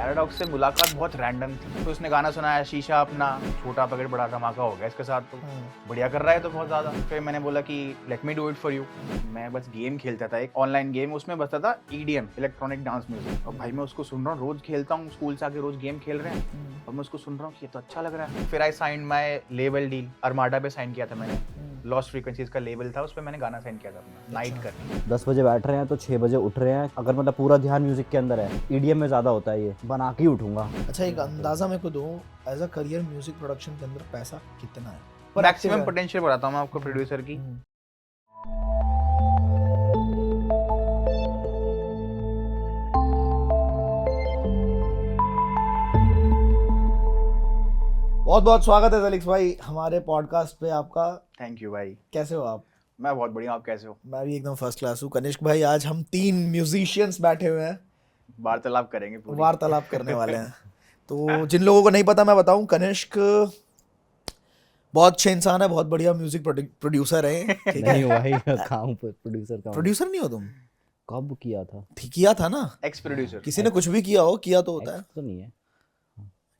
Paradox से मुलाकात बहुत रैंडम थी। तो उसने गाना सुनाया शीशा अपना, छोटा पैकेट बड़ा धमाका हो गया इसके साथ। तो बढ़िया कर रहा है तो बहुत ज़्यादा। फिर मैंने बोला कि let me do it for you. मैं बस गेम खेलता था, एक ऑनलाइन गेम, उसमें बसता था EDM, इलेक्ट्रॉनिक डांस म्यूजिक। और भाई मैं उसको सुन रहा हूँ, रोज खेलता हूँ, स्कूल से आके रोज गेम खेल रहे हैं और मैं उसको सुन रहा हूँ कि ये तो अच्छा लग रहा है। फिर आई साइन माई लेबल डील, अरमाडा पे साइन किया था मैंने। लॉस्ट फ्रीक्वेंसीज का लेबल था, उस पर मैंने गाना साइन किया था अपना, नाइट कर। 10 बजे बैठ रहे हैं तो 6 बजे उठ रहे हैं। अगर मतलब पूरा ध्यान म्यूजिक के अंदर है, EDM में ज़्यादा होता है, ये बना के ही उठूंगा। अच्छा, एक अंदाजा मेरे को दो, as a career music production के अंदर पैसा कितना है? मैक्सिमम पोटेंशियल बताता हूँ मैं आपको प्रोड्यूसर की। बहुत बहुत स्वागत है जलिक्स भाई हमारे पॉडकास्ट पे आपका। थैंक यू भाई। कैसे हो आप? मैं बहुत बढ़िया, आप कैसे हो? मैं भी एकदम फर्स्ट क्लास हूँ। कनिष्क भाई, आज हम 3 म्यूजिशियंस बैठे हुए हैं, वार्तालाप करेंगे पूरी। वार्तालाप करने वाले हैं। तो जिन लोगों को नहीं पता मैं बताऊं, कनिष्क बहुत अच्छे इंसान है, बहुत बढ़िया म्यूजिक प्रोड्यूसर है। ठीक है? नहीं भाई, काम प्रोड्यूसर का प्रोड्यूसर नहीं हो तुम? कब किया था? किया था ना, एक्स प्रोड्यूसर। किसी ने कुछ भी किया हो, किया तो होता है। तो नहीं है,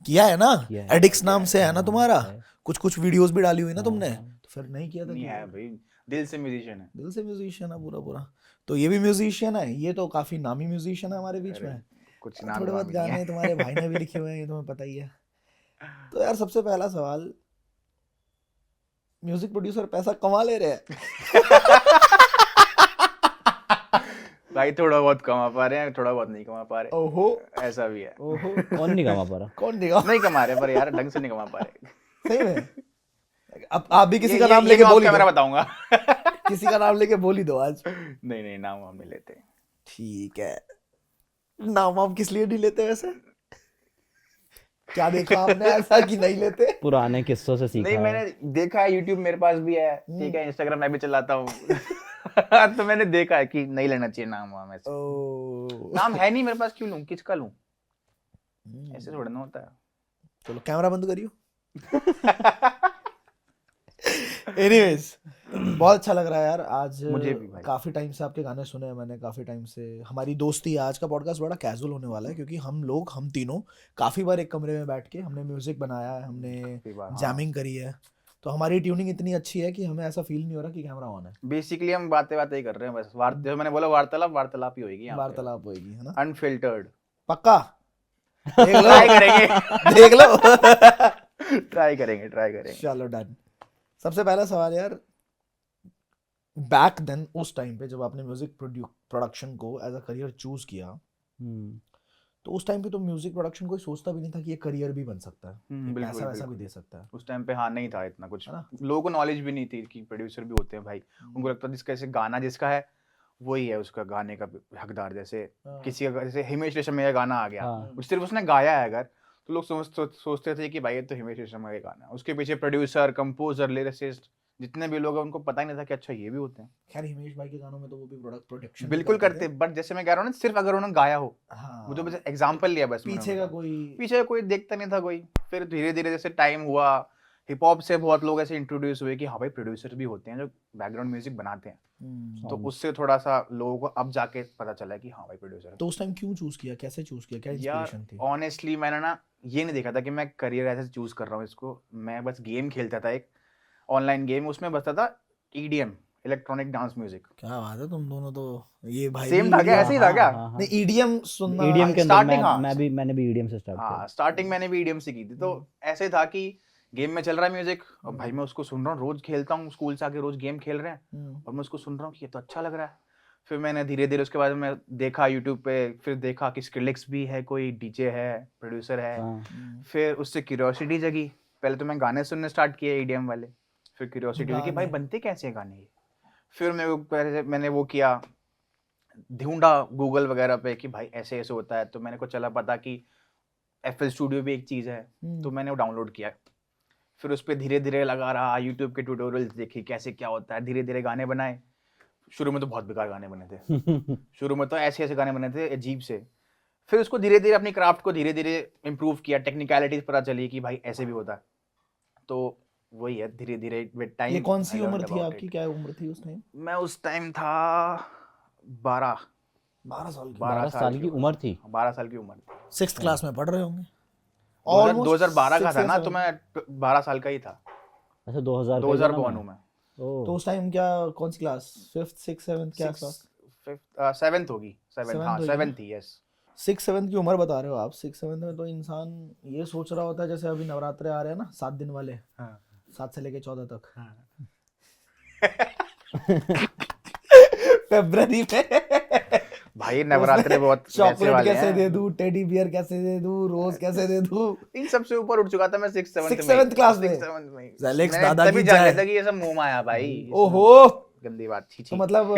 किया है ना, किया है। एडिक्स नाम से है ना तुम्हारा, है। कुछ वीडियोस भी डाली हुई ना तुमने, तो फिर नहीं किया था? नहीं है भाई, दिल से म्यूजिशियन है। दिल से म्यूजिशियन है पूरा पूरा। तो ये भी म्यूजिशियन है, ये तो काफी नामी म्यूजिशियन है हमारे बीच अरे, में। कुछ नाम थोड़े बहुत वाम नहीं है। गाने तुम्हारे भाई ने भी लिखे हुए हैं, ये तुम्हें पता ही है। तो यार सबसे पहला सवाल, म्यूजिक प्रोड्यूसर पैसा कमा ले रहे हैं? भाई थोड़ा बहुत कमा पा रहे हैं, थोड़ा बहुत नहीं कमा पा रहे, ओहो ऐसा भी है। ओहो, कौन नहीं कमा पा रहा? कौन देगा? नहीं कमा रहे पर यार ढंग से नहीं कमा पा रहे। सही में? अब आप भी किसी का नाम ये लेके मैं बोल ही कैमरा दो, बताऊंगा। किसी का नाम लेके बोल ही दो आज। नहीं नाम हम नहीं लेते। ठीक है, नाम आप किस लिए नहीं लेते वैसे? क्या देखा आपने ऐसा कि नहीं लेते? पुराने किस्सों से सीखा नहीं, है। मैंने देखा है, यूट्यूब मेरे पास भी है, ठीक है, इंस्टाग्राम मैं भी चलाता हूँ। तो मैंने देखा है कि नहीं लेना चाहिए नाम वाम ऐसे। ओ, नाम है नहीं मेरे पास, क्यों लूं, किसका लूं? ऐसे थोड़ा ना होता है। चलो कैमरा बंद करियो। एनीवेज, बहुत अच्छा लग रहा है यार आज। मुझे भी भाई। काफी टाइम से आपके गाने सुने हैं मैंने, काफी टाइम से हमारी दोस्ती है। आज का पॉडकास्ट बड़ा कैजुअल होने वाला है क्योंकि हम तीनों काफी बार एक कमरे में बैठ के हमने म्यूजिक बनाया है, हमने काफी बार, हाँ। जैमिंग करी है। तो हमारी ट्यूनिंग इतनी अच्छी है कि हमें ऐसा फील नहीं हो रहा कि कैमरा ऑन है। बेसिकली हम बातें ही कर रहे हैं बस। जो मैंने बोला, वार्तालाप ही होगी यहाँ पे। वार्तालाप होगी, है ना? अनफिल्टर्ड। पक्का? देख लो, ट्राई करेंगे। देख लो। ट्राई करेंगे। चलो डन। सबसे पहला सवाल यार, बैक देन उस टाइम पे जब आपने म्यूजिक प्रोडक्शन को एज अ करियर चूज किया, तो उस टाइम पे तो म्यूजिक प्रोडक्शन कोई सोचता भी नहीं था कि ये करियर भी बन सकता है, बिल्कुल, पैसा वैसा भी बिल्कुल। दे सकता है। उस टाइम पे हाँ नहीं था इतना कुछ, है ना? लोगों को नॉलेज भी नहीं थी कि प्रोड्यूसर भी होते हैं भाई। उनको लगता था जिसका ऐसे गाना जिसका है वही है उसका गाने का हकदार। जैसे किसी का, जैसे हिमेश रेशमिया का गाना आ गया, हाँ। सिर्फ उसने गाया है अगर, तो लोग सोचते थे कि भाई ये तो हिमेश रेशमिया का गाना है। उसके पीछे प्रोड्यूसर, कंपोजर, लिरिसिस्ट जितने भी लोग हैं उनको पता ही नहीं था कि अच्छा ये भी होते हैं। खैर हिमेश भाई के गानों में तो वो भी प्रोडक्शन बिल्कुल करते, बट जैसे मैं कह रहा हूँ ना, सिर्फ अगर उन्होंने गाया हो, हाँ, वो तो बस एग्जाम्पल लिया बस मैंने पीछे का उनका। कोई पीछे कोई देखता नहीं था कोई। फिर धीरे धीरे जैसे टाइम हुआ, हिप हॉप से बहुत लोग ऐसे इंट्रोड्यूस हुए कि हाँ भाई प्रोड्यूसर भी होते हैं जो बैकग्राउंड म्यूजिक बनाते हैं। तो उससे थोड़ा सा लोगों को अब जाके पता चला कि हाँ भाई प्रोड्यूसर। तो उस टाइम क्यों चूज किया, कैसे चूज किया, क्या यार इंस्पिरेशन थी? ऑनेस्टली मैंने ना ये नहीं देखा था कि मैं करियर ऐसे चूज कर रहा हूँ इसको। मैं बस गेम खेलता था, एक ऑनलाइन गेम, उसमें बसता था EDM, इलेक्ट्रॉनिक डांस म्यूजिक। क्या बात है, तुम दोनों तो ये भाई सेम भी था क्या, ऐसे ही था क्या? नहीं, EDM सुनना। EDM के अंदर starting, हाँ। मैंने भी EDM से स्टार्ट किया। हाँ, स्टार्टिंग मैंने भी EDM से की थी। तो ऐसे था कि गेम में चल रहा है म्यूजिक और भाई मैं उसको सुन रहा हूँ, रोज खेलता हूँ, स्कूल से आके रोज गेम खेल रहे हैं और मैं उसको सुन रहा हूँ कि ये तो अच्छा लग रहा है। फिर मैंने धीरे धीरे उसके बाद में देखा यूट्यूब पे, फिर देखा कि स्क्रिलेक्स भी है, कोई डीजे है, प्रोड्यूसर है। फिर उससे क्यूरियोसिटी जगी। पहले तो मैं गाने सुनने स्टार्ट किए EDM वाले, फिर क्यूरियोसिटी हुई कि भाई बनते कैसे हैं गाने ये। फिर मैंने वो किया, ढूंढा गूगल वगैरह पे कि भाई ऐसे ऐसे होता है। तो मैंने को चला पता कि FL स्टूडियो भी एक चीज़ है, तो मैंने वो डाउनलोड किया। फिर उस पर धीरे धीरे लगा रहा, यूट्यूब के ट्यूटोरियल्स देखे कैसे क्या होता है, धीरे धीरे गाने बनाए। शुरू में तो बहुत बेकार गाने बने थे। शुरू में तो ऐसे ऐसे गाने बने थे अजीब से। फिर उसको धीरे धीरे अपनी क्राफ्ट को धीरे धीरे इम्प्रूव किया, टेक्निकलिटीज पता चली कि भाई ऐसे भी होता है। तो वही है, धीरे धीरे विद टाइम। ये कौन सी उम्र थी आपकी, क्या उम्र थी उस टाइम? मैं उस टाइम था 12। 12 साल की 12 साल की उम्र थी। 12 साल की उम्र थी। 6th क्लास में पढ़ रहे होंगे 2012 का था ना, तो मैं 12 साल का ही था। अच्छा 2000 का 2000 जन्म को है? हूँ मैं। ओह, तो उस टाइम क्या कौन सी क्लास 5th 6th 7th क्या आसपास 7th होगी, 7th, हाँ Seventh होगी 7th ही, यस। 6th 7th की उम्र बता रहे हो आप 6th 7th में तो इंसान ये सोच रहा होता है जैसे अभी नवरात्रे आ रहे हैं ना 7 दिन वाले हाँ 7 से लेके 14 तक हाँ। फरवरी में भाई नवरात्रे बहुत वैसे चॉकलेट वाले कैसे हैं। दे दूं टेडी बियर कैसे दे दूं रोज कैसे दे दूं इन सबसे ऊपर उठ चुका था मैं 6th 7th 6th में। 7th क्लास में 6th 7th में जेलिक्स मैंने दादा तभी की जान जय लिया था कि ये सब मुंह माया भाई, ये सब ओहो गंदी बात, छी तो छी। मतलब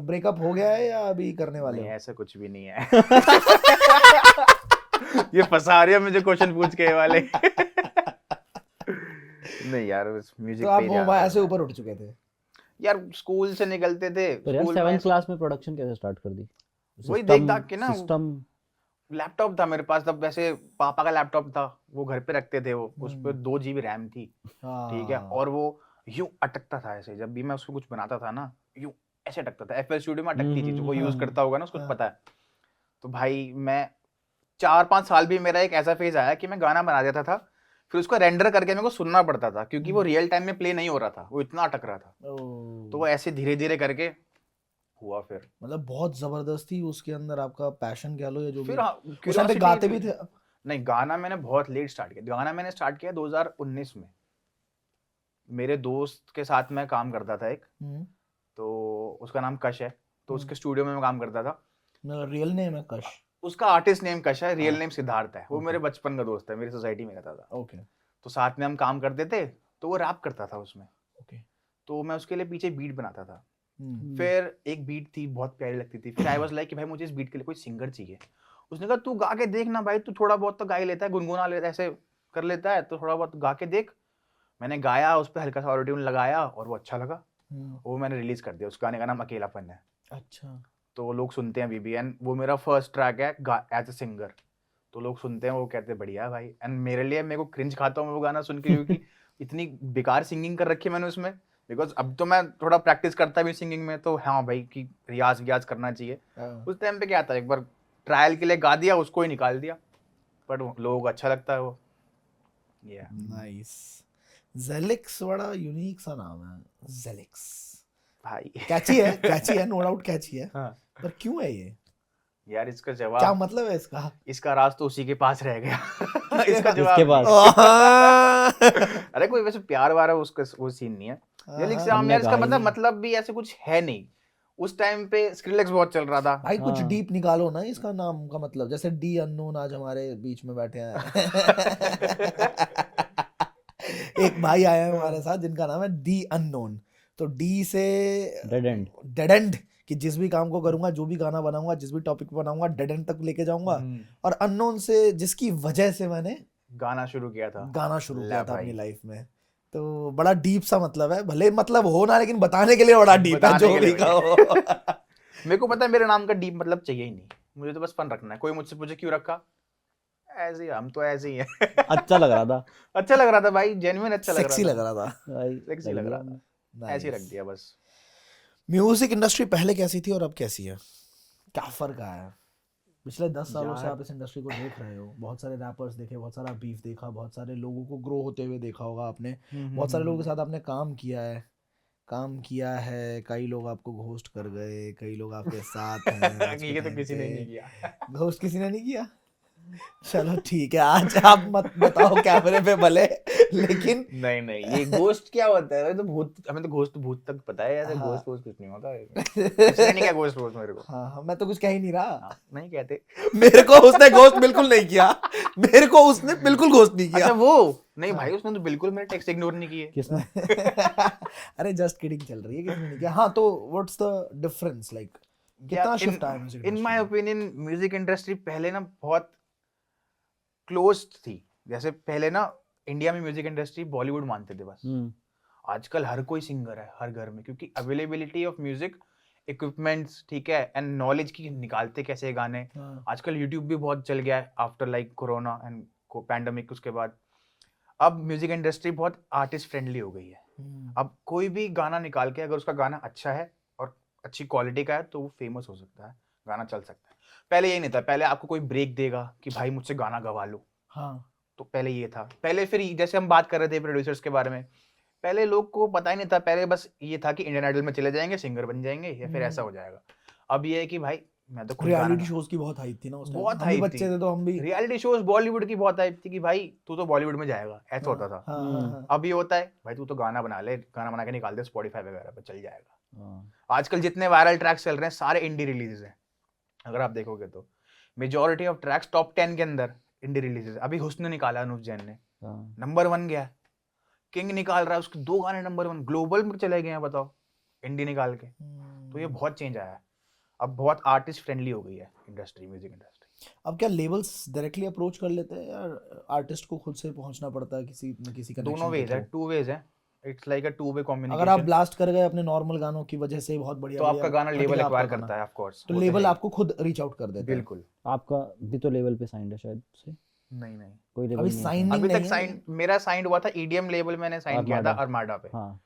ब्रेकअप हो गया है या अभी करने वाले नहीं हो ऐसा कुछ भी नहीं है। ये फंसा रही है मुझे क्वेश्चन पूछ के ये वाले। नहीं यार, बस म्यूजिक तो पे आप ही वो ध्यान माया से था। ऊपर उठ चुके थे यार स्कूल से निकलते थे, तो यार स्कूल में 7th क्लास में प्रोडक्शन कैसे स्टार्ट कर दी? वही देख दाख के ना, सिस्टम लैपटॉप था मेरे पास तब, वैसे पापा का लैपटॉप था, वो घर पे रखते थे, वो उस पे 2 GB रैम थी, ठीक है, हाँ और वो यूं अटकता था ऐसे, जब भी मैं उसको कुछ बनाता था ना, यूं ऐसे अटकता था, FL स्टूडियो में अटकती थी, जो कोई यूज करता होगा ना उसको पता है। तो भाई मैं 4-5 साल भी मेरा एक ऐसा फेज आया कि मैं गाना बना देता था, फिर उसको रेंडर करके मेरे को सुनना पड़ता था, क्योंकि वो रियल टाइम में प्ले नहीं हो रहा था, वो इतना अटक रहा था। तो वो ऐसे धीरे धीरे करके हुआ फिर मतलब बहुत जबरदस्ती उसके अंदर आपका पैशन कह लो या जो भी फिर हाँ, उस टाइम पे curiosity गाते थी। भी थे नहीं, गाना मैंने बहुत लेट स्टार्ट किया। गाना मैंने स्टार्ट किया 2019 में। मेरे दोस्त के साथ मैं काम करता था एक, तो उसका नाम कश है, तो उसके स्टूडियो में मैं काम करता था। मेरा रियल नेम है कश उसका आर्टिस्ट नेम कश है, रियल नेम सिद्धार्थ है। वो मेरे बचपन का दोस्त है, मेरी सोसाइटी में रहता था। ओके तो साथ में हम काम करते थे, तो वो रैप करता था उसमें, ओके तो मैं उसके लिए पीछे बीट बनाता था। फिर एक बीट थी, बहुत प्यारी लगती थी, फिर आई वाज लाइक कि भाई मुझे इस बीट के लिए कोई सिंगर चाहिए। उसने कहा तू गा के देख ना भाई, तू थोड़ा बहुत तो गा ही लेता है, गुनगुना लेता है, ऐसे कर लेता है, तो थोड़ा बहुत गा के देख। मैंने गाया, उस पर हल्का सा ऑटोट्यून लगाया और वो अच्छा लगा, वो मैंने रिलीज कर दिया। उस गाने का नाम अकेलापन है। अच्छा तो लोग सुनते हैं अभी, एंड वो मेरा फर्स्ट ट्रैक है एज अ सिंगर। तो लोग सुनते हैं, वो कहते हैं बढ़िया है भाई, एंड मेरे लिए, मेरे को क्रिंज खाता हूँ मैं वो गाना सुन के, क्योंकि इतनी बेकार सिंगिंग कर रखी है मैंने उसमें। बिकॉज अब तो मैं थोड़ा प्रैक्टिस करता भी सिंगिंग में, तो हाँ भाई कि रियाज व्याज करना चाहिए। उस टाइम पे क्या था, एक बार ट्रायल के लिए गा दिया, उसको ही निकाल दिया, बट लोगों को अच्छा लगता है वो। नाइस जेलिक्स बड़ा यूनिक सा नाम है जेलिक्स भाई कैची है नो डाउट कैची है हाँ। पर क्यों है ये यार इसका क्या जवाब, मतलब है इसका इसका राज तो उसी के पास रह गया। इसका किसके जवाब पास? नहीं। अरे कोई वैसे प्यार वार है उसका, वो सीन नहीं है। जेलिक्स से हमने यार, इसका कहा ही नहीं। मतलब भी ऐसे कुछ है नहीं। उस टाइम पे स्क्रिलेक्स बहुत चल रहा था। भाई कुछ हाँ। डीप निकालो ना इसका नाम का मतलब जैसे डी अननोन आज हमारे बीच में बैठे हैं एक भाई आया है हमारे साथ जिनका नाम है दी अननोन तो डी से डेड एंड कि जिस भी काम को करूंगा जो भी गाना बनाऊंगा जिस भी टॉपिक पे बनाऊंगा डेड एंड तक लेके जाऊंगा और अननोन से जिसकी वजह से मैंने गाना शुरू किया था अपनी लाइफ में तो बड़ा डीप सा मतलब है भले मतलब हो ना लेकिन बताने के लिए बड़ा डीप है जो भी कहो मेरे को पता है मेरे नाम का डीप मतलब चाहिए ही नहीं, मुझे तो बस फन रखना है। कोई मुझसे पूछे क्यों रखा, ऐसे ही, हम तो ऐसे ही हैं। अच्छा लग रहा था। अच्छा लग रहा था भाई, जेन्युइन अच्छा लग रहा था, सेक्सी लग रहा था सेक्सी लग रहा था, ऐसे ही रख दिया बस। म्यूजिक इंडस्ट्री पहले कैसी थी और अब कैसी है क्या फर्क आया है पिछले 10 सालों से आप इस इंडस्ट्री को देख रहे हो बहुत सारे रैपर्स देखे बहुत सारा बीफ देखा बहुत सारे लोगों को ग्रो होते हुए देखा होगा आपने बहुत सारे लोगों के साथ आपने काम किया है कई लोग आपको घोस्ट कर गए कई लोग आपके साथ हैं ये तो किसी ने नहीं किया। घोस्ट किसी ने नहीं किया चलो ठीक है आज आप मत बताओ कैमरे पे भले लेकिन नहीं ये घोस्ट क्या होता है, तो भूत, हमें तो घोस्ट भूत तक पता है, ऐसे हाँ। घोस्ट कुछ नहीं होता है। किसी ने नहीं किया घोस्ट मेरे को। हाँ मैं तो कुछ कह ही नहीं रहा हाँ, नहीं कहते। मेरे को उसने घोस्ट बिल्कुल नहीं किया मेरे को उसने बिल्कुल घोस्ट नहीं किया अच्छा वो नहीं भाई, उसने तो बिल्कुल मेरे टेक्स्ट इग्नोर नहीं किए। किसने? अरे जस्ट किडिंग चल रही है किसने नहीं किया हाँ तो व्हाट्स द डिफरेंस लाइक कितना शिफ्ट आया music in my opinion music industry पहले ना बहुत क्लोज्ड थी। जैसे पहले ना इंडिया में म्यूजिक इंडस्ट्री बॉलीवुड मानते थे बस। आजकल हर कोई सिंगर है हर घर में, क्योंकि अवेलेबिलिटी ऑफ म्यूजिक इक्विपमेंट्स, ठीक है, एंड नॉलेज की निकालते कैसे गाने। आजकल यूट्यूब भी बहुत चल गया है after like corona and pandemic. उसके बाद अब म्यूजिक इंडस्ट्री बहुत आर्टिस्ट फ्रेंडली हो गई है। अब कोई भी गाना निकाल के अगर उसका गाना अच्छा है और अच्छी क्वालिटी का है तो वो फेमस हो सकता है। गाना चल सकता है। पहले ये नहीं था, पहले आपको कोई ब्रेक देगा कि भाई मुझसे गाना गवा लो, हाँ तो पहले ये था। पहले फिर जैसे हम बात कर रहे थे प्रोड्यूसर्स के बारे में, पहले लोग को पता ही नहीं था, पहले बस ये था कि इंडियन आइडल में चले जाएंगे, सिंगर बन जाएंगे या फिर ऐसा हो जाएगा। अब ये है कि भाई मैं तो खुद रियलिटी शोज की बहुत हाइप थी ना उस टाइम, बहुत हम भी hype बच्चे थी। थे तो हम भी रियलिटी शोज बॉलीवुड की बहुत हाइप थी कि भाई तू तो बॉलीवुड में जाएगा, ऐसा होता था। हाँ। अब ये होता है भाई तू तो गाना बना ले, गाना बना के निकाल दे स्पॉटिफाई वगैरह पे, चल जाएगा। हाँ, आजकल जितने वायरल ट्रैक्स चल रहे हैं सारे इंडी रिलीजेस हैं, अगर आप देखोगे तो मेजॉरिटी ऑफ ट्रैक्स टॉप 10 के अंदर इंडी रिलीजेस। अभी हुस्न निकाला अनुव जैन ने, हाँ। नंबर 1 गया। किंग निकाल रहा है, उसके 2 गाने नंबर 1 ग्लोबल में चले गए हैं, बताओ, इंडी निकाल के। तो ये बहुत चेंज आया है, अब बहुत आर्टिस्ट फ्रेंडली हो गई है इंडस्ट्री, म्यूजिक इंडस्ट्री। अब क्या लेबल्स डायरेक्टली अप्रोच कर लेते हैं या आर्टिस्ट को खुद से पहुंचना पड़ता है किसी न किसी connection दोनों के वेज है, through? 2 वेज है, इट्स लाइक अ 2 वे अगर आप कम्युनिकेशन। ब्लास्ट कर गए अपने नॉर्मल गानों की वजह से बहुत बढ़िया तो आपका बढ़िया गाना लेवल फटेगा एक्वायर आपका गाना, करता है, ऑफ कोर्स, तो लेवल आपको खुद रीच आउट कर देता है। बिल्कुल। आपका भी तो लेवल पे साइंड है शायद से, नहीं नहीं, कोई लेवल अभी नहीं है साइन शायद। अभी नहीं तक है। साइन मेरा साइन हुआ था ईडीएम लेवल, मैंने साइन किया था अरमाडा। अरमाडा पे। हाँ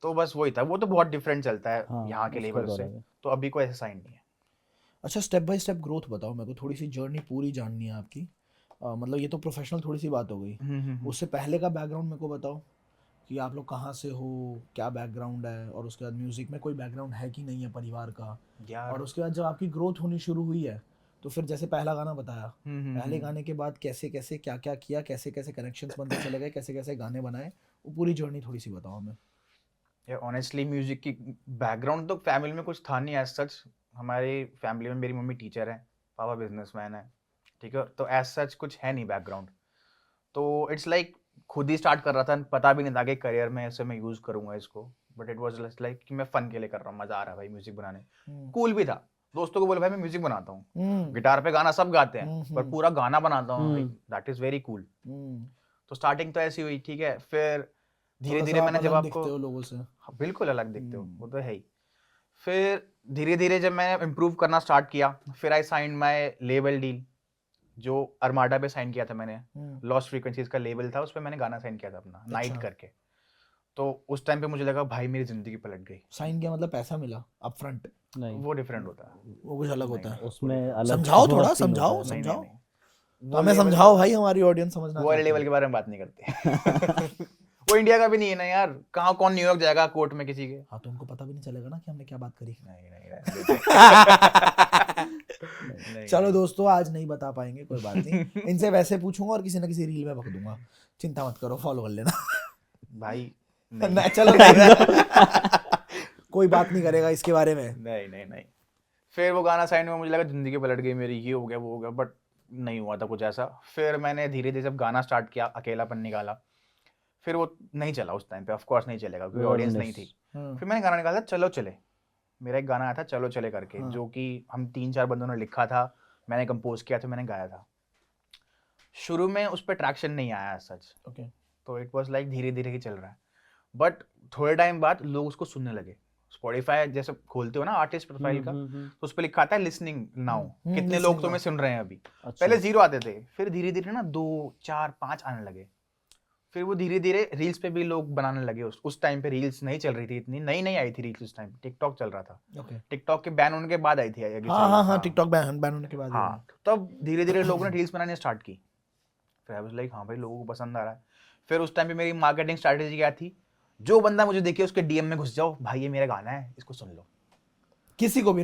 तो बस वही था, वो तो बहुत डिफरेंट चलता है हाँ, यहाँ के उसका लेवल तो से, अलग है। तो अभी कोई ऐसा साइन नहीं है। अच्छा, स्टेप बाय स्टेप ग्रोथ बताओ मेरे को, थोड़ी सी जर्नी पूरी जाननी है आपकी। मतलब ये तो प्रोफेशनल थोड़ी सी बात हो गई, उससे पहले का बैकग्राउंड मेरे को बताओ कि आप लोग कहाँ से हो, क्या बैकग्राउंड है, और उसके बाद म्यूजिक में कोई बैकग्राउंड है कि नहीं है परिवार का, यार और उसके बाद जब आपकी ग्रोथ होनी शुरू हुई है तो फिर जैसे पहला गाना बताया, पहले गाने के बाद कैसे कैसे क्या क्या किया, कैसे कैसे कनेक्शंस बनते चले गए, कैसे कैसे गाने बनाए, वो पूरी जर्नी थोड़ी सी बताओ हमें। यार ऑनेस्टली म्यूजिक की बैकग्राउंड तो फैमिली में कुछ था नहीं एज सच। हमारी फैमिली में मेरी मम्मी टीचर है, पापा बिजनेसमैन है, ठीक है, तो एज सच कुछ है नहीं बैकग्राउंड। तो इट्स लाइक खुद ही स्टार्ट कर रहा था, पता भी नहीं था कि करियर में ऐसे मैं यूज करूंगा इसको, बट इट वाज लाइक कि मैं फन के लिए कर रहा हूँ, मजा आ रहा है भाई म्यूजिक बनाने। कूल भी था, दोस्तों को बोला भाई मैं म्यूजिक बनाता हूँ, गिटार पे गाना सब गाते हैं पर पूरा गाना बनाता हूँ, दैट इज वेरी कूल। तो स्टार्टिंग तो ऐसी हुई, ठीक है, फिर धीरे धीरे मैंने जब आपको दिखते हो लोगों से, हाँ, बिल्कुल अलग दिखते हो, वो तो है ही। फिर धीरे धीरे जब मैंने इम्प्रूव करना स्टार्ट किया, फिर आई साइन माय लेबल डील, जो अरमाडा पे साइन किया था मैंने, लॉस्ट फ्रीक्वेंसीज का लेबल था, उस पे मैंने गाना साइन किया था अपना, नाइट करके। तो उस टाइम पे मुझे लगा भाई मेरी जिंदगी पलट गई। साइन किया मतलब पैसा मिला अपफ्रंट? नहीं, वो डिफरेंट होता है, वो कुछ अलग होता है। उसमें अलग समझाओ बहुत थोड़ा, सीन समझाओ होता है। नहीं, समझाओ, नहीं, नहीं। तो हमें समझाओ भाई, हमारी ऑडियंस समझना वो वाले चाहती है। लेवल के बारे में बात नहीं करते। वो इंडिया का भी नहीं है ना यार, कहाँ कौन न्यूयॉर्क जाएगा कोर्ट में किसी के। हाँ, तो उनको पता भी नहीं चलेगा ना कि हमने क्या बात करी। नहीं नहीं चलो दोस्तों, आज नहीं बता पाएंगे, कोई बात नहीं, इनसे वैसे पूछूंगा और किसी ना किसी रील में बक दूंगा, चिंता मत करो, फॉलो कर लेना। भाई नहीं, चलो नहीं, कोई बात नहीं करेगा इसके बारे में। नहीं नहीं नहीं। फिर वो गाना साइन हुआ, मुझे लगा जिंदगी पलट गई मेरी, ये हो गया वो हो गया, बट नहीं हुआ था कुछ ऐसा। फिर मैंने धीरे धीरे जब गाना स्टार्ट किया, अकेलापन निकाला, फिर वो नहीं चला उस टाइम पे, ऑफ कोर्स नहीं चलेगा क्योंकि ऑडियंस नहीं थी। फिर मैंने गाना निकाला चलो चले, मेरा एक गाना आया था चलो चले करके, जो कि हम 3-4 बंदों ने लिखा था, मैंने कंपोज किया था, मैंने गाया था। शुरू में उस पर ट्रैक्शन नहीं आया सच, ओके, तो इट वाज लाइक धीरे धीरे ही चल रहा है, बट थोड़े टाइम बाद लोग उसको सुनने लगे। स्पॉटिफाई जैसे खोलते हो ना आर्टिस्ट प्रोफाइल का, तो उस पर लिखा आता है लिसनिंग नाउ, कितने लोग तुम्हें सुन रहे हैं अभी। पहले 0 आते थे, फिर धीरे धीरे ना 2, 4, 5 आने लगे। फिर वो धीरे धीरे रील्स पे भी लोग बनाने लगे। उस टाइम पे रील्स नहीं चल रही थी, इतनी नई आई थी रील्स उस टाइम, टिकटॉक चल रहा था। ओके, टिकटॉक के बैन होने के बाद आई थी। हाँ, टिकटॉक बैन होने के बाद। हाँ, तब धीरे धीरे लोगों ने रील्स बनाने स्टार्ट की। फिर आई वाज लाइक हाँ भाई लोगों को पसंद आ रहा है। फिर उस टाइम पे मेरी मार्केटिंग स्ट्रैटेजी क्या थी, जो बंदा मुझे देखे उसके डीएम में घुस जाओ, भाई ये मेरा गाना है इसको सुन लो। किसी को भी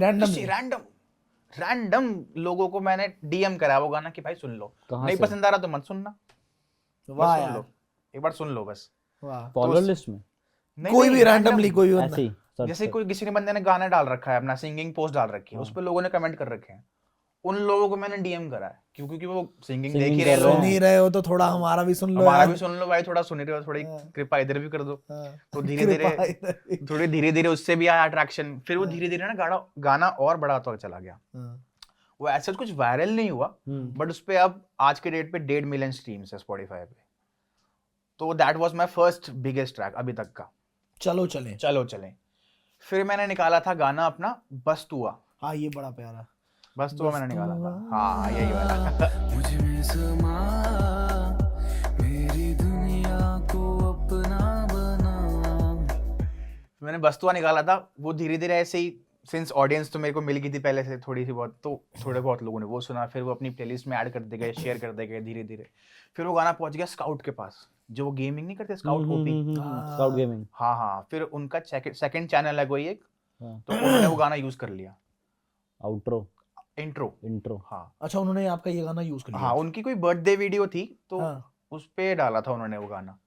रैंडम लोगों को मैंने डीएम करा वो गाना कि भाई सुन लो, नहीं पसंद आ रहा तो मत सुनना, वाह सुन यार, लो, एक बार सुन लो बस। वाह, फॉलोअर लिस्ट में कोई भी रैंडमली कोई भी ऐसे ही search जैसे कर। कोई किसी ने बंदे ने गाना डाल रखा है, अपना सिंगिंग पोस्ट डाल रखी है, उस पर लोगों ने कमेंट कर रखे हैं, उन लोगों को मैंने डीएम करा है, क्योंकि वो सिंगिंग देख ही रहे कर लोग, सुन ही रहे हो तो थोड़ा हमारा भी सुन लो, हमारा यार। भी सुन लो भाई, थोड़ा सुन ही रहे हो, थोड़ी कृपा इधर भी कर दो। हाँ, तो धीरे धीरे उससे भी आया अट्रैक्शन। फिर वो धीरे धीरे ना गाना और बड़ा होता चला गया। वो ऐसा कुछ वायरल नहीं हुआ, बट उस पे अब आज के डेट पे 1.5 मिलियन स्ट्रीम्स है स्पॉटिफाई पे। तो that was my first biggest track अभी तक का, चलो चले। फिर मैंने निकाला था गाना अपना बस तू आ। हाँ, ये बड़ा प्यारा, बस तू आ मैंने निकाला था, हाँ यही वाला। मुझ में समा मेरी दुनिया को अपना बना। मैंने बस तू आ निकाला था, वो धीरे धीरे ऐसे ही सिंस ऑडियंस तो मेरे को मिल गई थी पहले से थोड़ी सी बहुत, तो थोड़े बहुत लोगों ने वो सुना, फिर वो अपनी प्लेलिस्ट में ऐड करते गए, शेयर करते गए धीरे धीरे। फिर वो गाना पहुंच गया स्काउट के पास, जो वो गेमिंग नहीं करते, स्काउट ओपी। Scout gaming. हाँ हाँ, फिर उनका सेकंड चैनल है कोई एक, हाँ। तो उन्होंने वो गाना यूज कर लिया, आउटरो, इंट्रो। इंट्रो। हाँ अच्छा, उन्होंने आपका ये गाना यूज कर लिया? हाँ, उनकी कोई बर्थडे वीडियो थी तो हाँ। उस पे डाला था उन्होंने वो गाना।